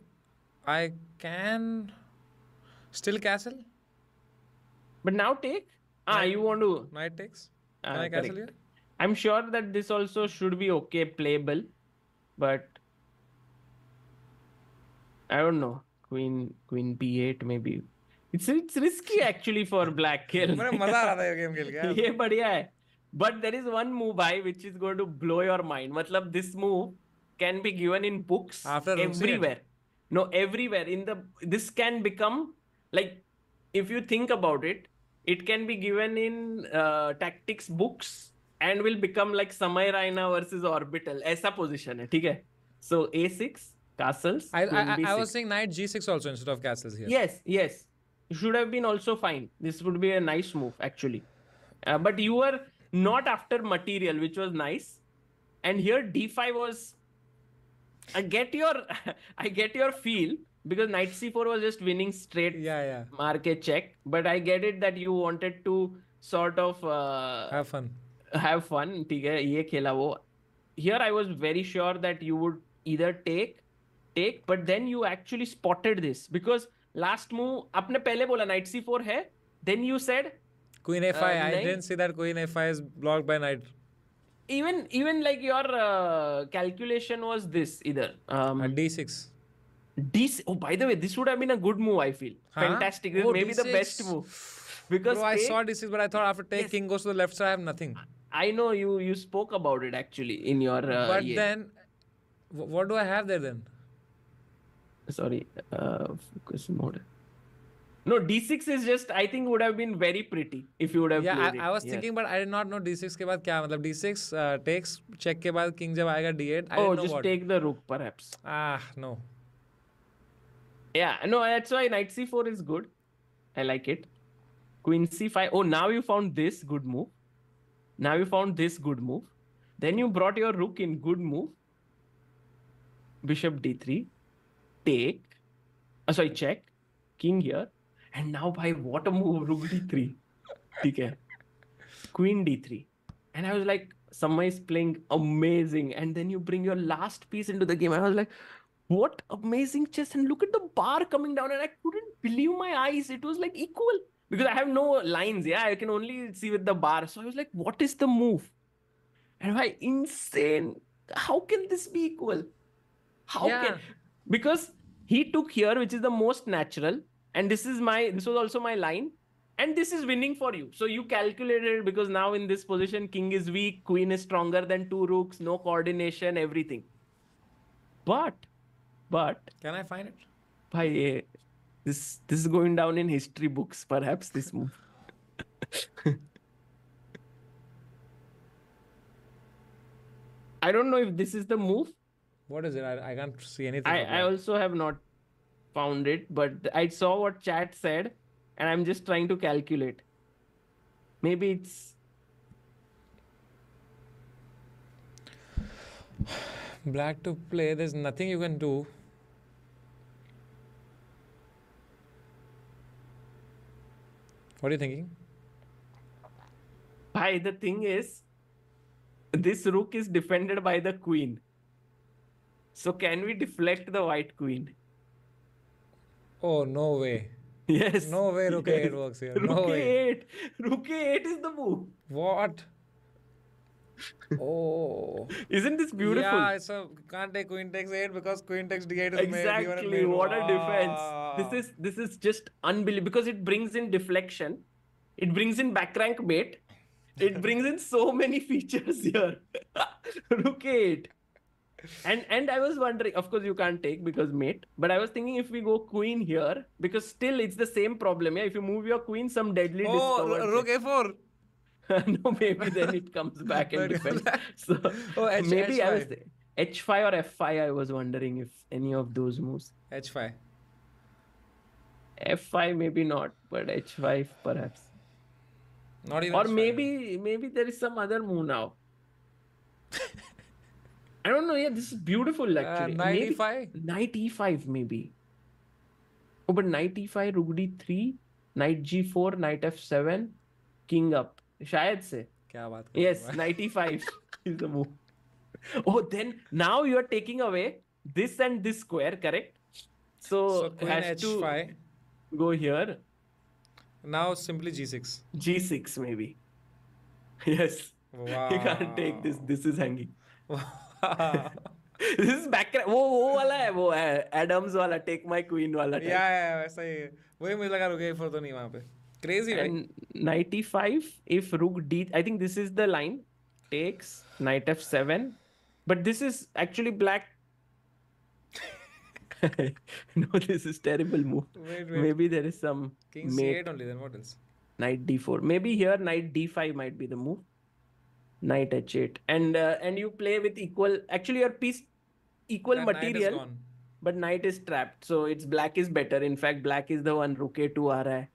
B: I can still castle
A: But now take. You want to?
B: knight takes can I
A: Correct.
B: castle here
A: I'm sure that this also should be okay, playable, but I don't know. Queen b8 maybe. It's risky actually for black kill.
B: मेरे मजा आ रहा था ये game खेल के
A: ये बढ़िया है. But there is one move by which is going to blow your mind. मतलब this move can be given in books
B: After rook c8?
A: everywhere. No, everywhere this can become like, if you think about it, it can be given in tactics books and will become like Samay Raina versus Orbital. ऐसा position है, ठीक है? So a6 castles.
B: I
A: queen
B: I
A: b6.
B: was saying knight g6 also instead of castles here
A: Yes. It should have been also fine. This would be a nice move, actually. But you were not after material, which was nice. And here d5 was. I get your feel, because knight c4 was just winning straight.
B: yeah
A: Market check. But I get it that you wanted to sort of
B: have fun
A: have fun. ठीक है, ये खेला वो. Here I was very sure that you would either take, but then you actually spotted this because last move आपने पहले बोला knight c4 है, then you said
B: queen a5 I
A: नहीं.
B: didn't see that queen a5 is blocked by knight
A: even like your calculation was this either
B: d6
A: Oh, by the way, this would have been a good move, I feel.
B: Huh?
A: Fantastic. This
B: Oh,
A: may be the
B: d6.
A: best move. Because
B: bro I saw d6 but I thought after take
A: Yes.
B: king goes to the left side I have nothing
A: I know you spoke about it actually in your
B: but
A: yeah.
B: then what do I have there then
A: Sorry, focus mode. No, d6 is just, I think, would have been very pretty if you would have
B: yeah
A: played
B: I was
A: it.
B: thinking but I did not know d6 के बाद क्या मतलब d6 takes check के बाद king जब आएगा d8 I
A: Oh,
B: didn't know
A: just
B: what
A: take the rook perhaps.
B: no
A: Yeah, no, that's why knight c4 is good. I like it. Queen c5. Oh, now you found this good move. Then you brought your rook in, good move. Bishop d3. Take. Sorry, check. King here. And now, by what a move, rook d3. Okay. Queen d3. And I was like, Samay is playing amazing. And then you bring your last piece into the game. I was like, what amazing chess. And look at the bar coming down. And I couldn't believe my eyes. It was like equal. Because I have no lines. Yeah, I can only see with the bar. So I was like, what is the move? And why, insane. How can this be equal? How
B: Yeah.
A: can? Because he took here, which is the most natural. And this was also my line. And this is winning for you. So you calculated, because now in this position, king is weak, queen is stronger than two rooks, no coordination, everything. But
B: can I find it
A: भाई ये this is going down in history books perhaps this move. I don't know if this is the move.
B: What is it? I can't see anything
A: I
B: for
A: I
B: black.
A: also have not found it, but I saw what chat said, and I'm just trying to calculate. Maybe it's
B: Black to play. There's nothing you can do. What are you thinking?
A: Bhai, the thing is, this rook is defended by the queen. So can we deflect the white queen?
B: Oh, no way.
A: Yes.
B: No way Rook A8
A: Yes.
B: works here.
A: Rook
B: No way.
A: A8. Rook A8 is the move.
B: What? Oh.
A: Isn't this beautiful?
B: Yeah, so can't take queen takes 8 because queen takes d8 is made, d1 is
A: Exactly.
B: made.
A: What a defense.
B: Wow.
A: This is just unbelievable because it brings in deflection. It brings in back rank mate. It brings in so many features here. Rook A8. And I was wondering, of course you can't take because mate, but I was thinking if we go queen here, because still it's the same problem. Yeah, if you move your queen, some deadly discovered.
B: Rook A4.
A: No, maybe then it comes back and
B: No, it comes
A: defends.
B: back.
A: So
B: Oh,
A: maybe I was
B: H5.
A: H5 or F5. I was wondering if any of those moves.
B: H5.
A: F5 maybe not, but H5 perhaps.
B: Not even
A: Or
B: H5.
A: maybe there is some other move now. I don't know. Yeah, this is beautiful actually.
B: Knight
A: Maybe
B: E5.
A: knight E5 maybe. Oh, but knight E5, rook D3, knight G4, knight F7, king up. शायद से.
B: क्या बात कर रहे हो
A: Yes,
B: भाई?
A: knight E5 is the move. Oh, then now you are taking away this and this square, correct?
B: So
A: So
B: queen
A: has to
B: H5.
A: go here.
B: Now simply G6.
A: G6 maybe. Yes. You can't take this.
B: Wow.
A: This is hanging.
B: Wow.
A: This is back. वो वाला है वो Adams वाला take my queen वाला type.
B: या वैसा ही है. वही मुझे लगा रुके A4 तो नहीं वहां पे. Crazy भाई.
A: And knight E5 if rook D. I think this is the line. Takes knight F7. But this is actually black. No, this is terrible move.
B: Wait.
A: Maybe there is some
B: King
A: mate.
B: C8 only then what else?
A: Knight D4. Maybe here knight D5 might be the move. Knight H8. And you play with equal. Actually, your piece equal
B: That knight is
A: material,
B: gone.
A: but knight is trapped. So it's black is better. In fact, black is the one rook A2 aa raha hai.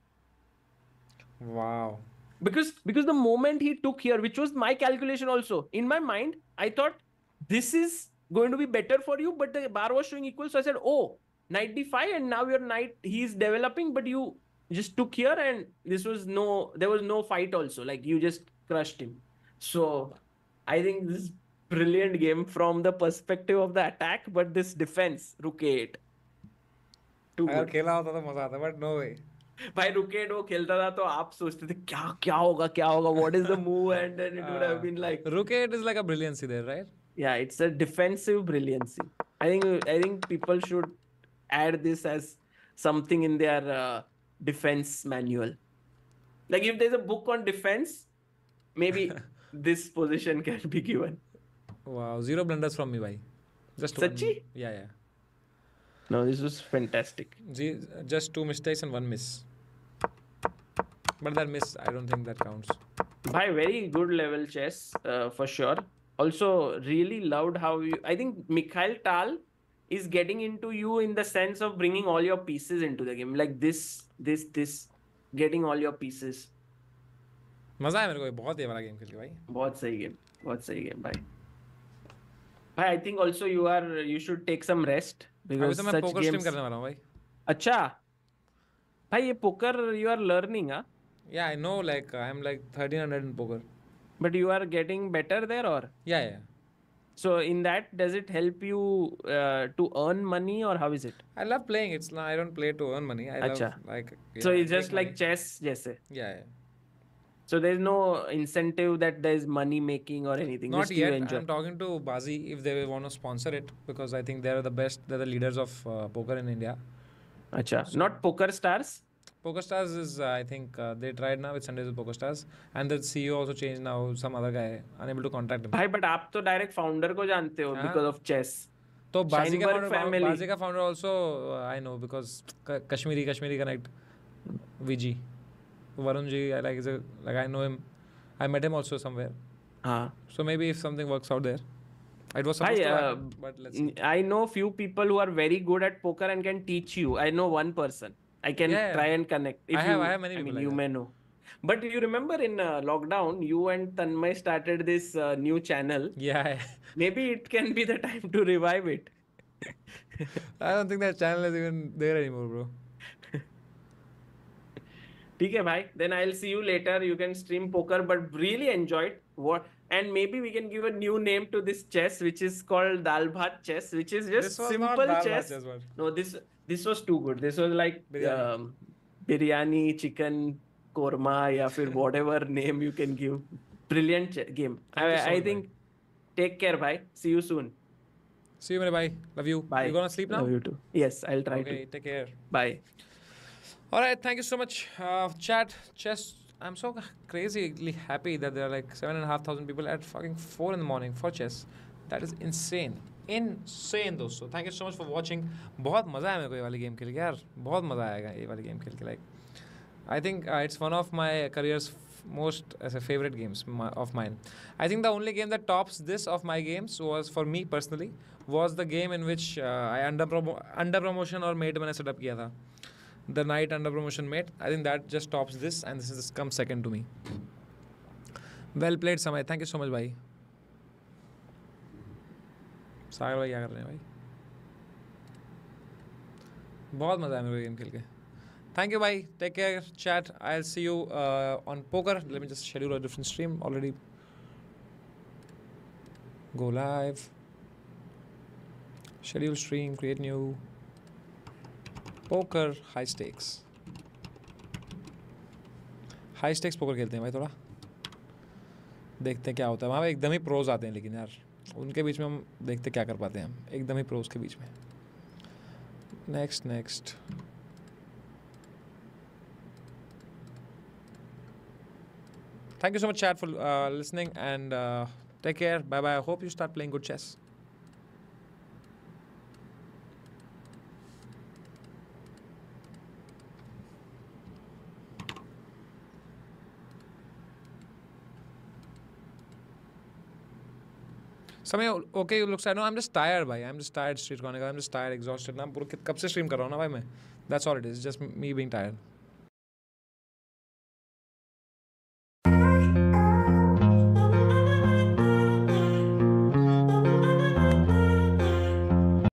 B: Wow.
A: Because the moment he took here, which was my calculation also, in my mind, I thought this is going to be better for you, but the bar was showing equal. So I said, oh, knight D5, and now your knight, he's developing, but you just took here, and there was no fight also. Like you just crushed him. So I think this is brilliant game from the perspective of the attack, but this defense, rook A8. Too
B: अगर
A: good.
B: खेला होता तो मजा आता but no वे.
A: भाई रुकेट वो खेलता था तो आप सोचते थे क्या होगा what is the move and then it would have been like
B: Rook 8 is like a brilliancy there, right?
A: yeah, it's a defensive brilliancy. I think people should add this as something in their defense manual. Like if there's a book on defense, maybe this position can be given.
B: Wow, 0 blunders from me, bhai. Just
A: Sachi?
B: one. Yeah.
A: No, this was fantastic.
B: Just 2 mistakes and 1 miss. But that miss, I don't think that counts.
A: Bhai, very good level chess, for sure. Also, really loved how I think Mikhail Tal is getting into you in the sense of bringing all your pieces into the game. Like this, getting all your pieces.
B: मजा है मेरे को ये बहुत ये वाला game खेल के भाई.
A: बहुत सही game, भाई. Bhai, I think also you should take some rest
B: अभी
A: because
B: तो मैं
A: such
B: पोकर स्ट्रीम
A: games.
B: करने वाला हूँ भाई.
A: अच्छा, भाई ये poker you are learning, huh?
B: Yeah, I know, like I'm like 1300 in poker.
A: But you are getting better there, or?
B: Yeah.
A: So in that, does it help you to earn money, or how is it?
B: I love playing. It's not, I don't play to earn money. I
A: Acha.
B: love like.
A: So
B: Yeah,
A: it's just
B: make
A: like
B: money.
A: chess, jaise.
B: Yeah.
A: So there's no incentive that there's money making or anything.
B: Not
A: Just you
B: yet.
A: enjoy.
B: I'm talking to Bazi if they want to sponsor it because I think they're the best. They're the leaders of poker in India.
A: Acha. Not Poker Stars.
B: Poker Stars is, I think, they tried now with Sundays with Poker Stars, and the CEO also changed now. Some other guy unable to contact him.
A: भाई but आप तो direct founder को जानते हो
B: हाँ.
A: because of chess.
B: तो
A: Sheinberg family.
B: Baazi का founder also I know because Kashmiri connect वीजी Varun ji I like I know him I met him also somewhere
A: हाँ
B: so maybe if something works out there it was
A: भाई,
B: supposed to happen but let's see
A: I know few people who are very good at poker and can teach you. I know one person. I can
B: yeah
A: try and connect if
B: I
A: you,
B: have many
A: I
B: people
A: mean,
B: like
A: you
B: that
A: may know. But you remember in lockdown, you and Tanmay started this new channel.
B: yeah
A: Maybe it can be the time to revive it.
B: I don't think that channel is even there anymore bro
A: ठीक है भाई, then I'll see you later. You can stream poker, but really enjoyed what, and maybe we can give a new name to this chess, which is called Dal Bhat chess, which is
B: this
A: just
B: was not
A: simple
B: dal bhat
A: chess.
B: chess one
A: No, this was too good. This was like
B: biryani
A: biryani, chicken korma, या फिर whatever name you can give. Brilliant game.
B: thank you so
A: I
B: much bhai
A: think. Take care, bye. See you soon.
B: see you मेरे भाई love you you
A: Bye.
B: gonna sleep now
A: Love you too. Yes, I'll try
B: okay
A: to.
B: take care
A: Bye.
B: all right thank you so much chat chess I'm so crazily happy that there are like 7,500 people at fucking 4 in the morning for chess that is insane दोस्तों thank you so much for watching बहुत मज़ा आया मेरे को ये वाली game खेल के यार बहुत मज़ा आएगा ये वाली गेम खेल के like I think it's one of my career's most as a favorite games of mine. I think the only game that tops this of my games was for me personally was the game in which I under promotion or mate मैंने setup किया था. The night under promotion mate. I think that just tops this and this is comes second to me. Well played Samay. Thank you so much भाई. सागर भाई क्या कर रहे हैं भाई? बहुत मज़ा आया मेरे को गेम खेल के. Thank you, bye. Take care, chat. I'll see you on poker. Let me just schedule a different stream already. Go live. Schedule stream, create new. Poker, high stakes. High stakes poker खेलते हैं भाई थोड़ा. देखते हैं क्या होता है. वहाँ पे एकदम ही प्रोज आते हैं लेकिन यार उनके बीच में हम देखते क्या कर पाते हैं हम एकदम ही प्रोज के बीच में. Next. Thank you so much, chat, for listening and take care. Bye bye. I hope you start playing good chess. Samay, okay, you look sad. No, I'm just tired, bhai. I'm just tired, street corner. I'm just tired, exhausted. I'm पूरा कब से stream कर रहा हूँ ना भाई मैं. That's all it is. Just me being tired.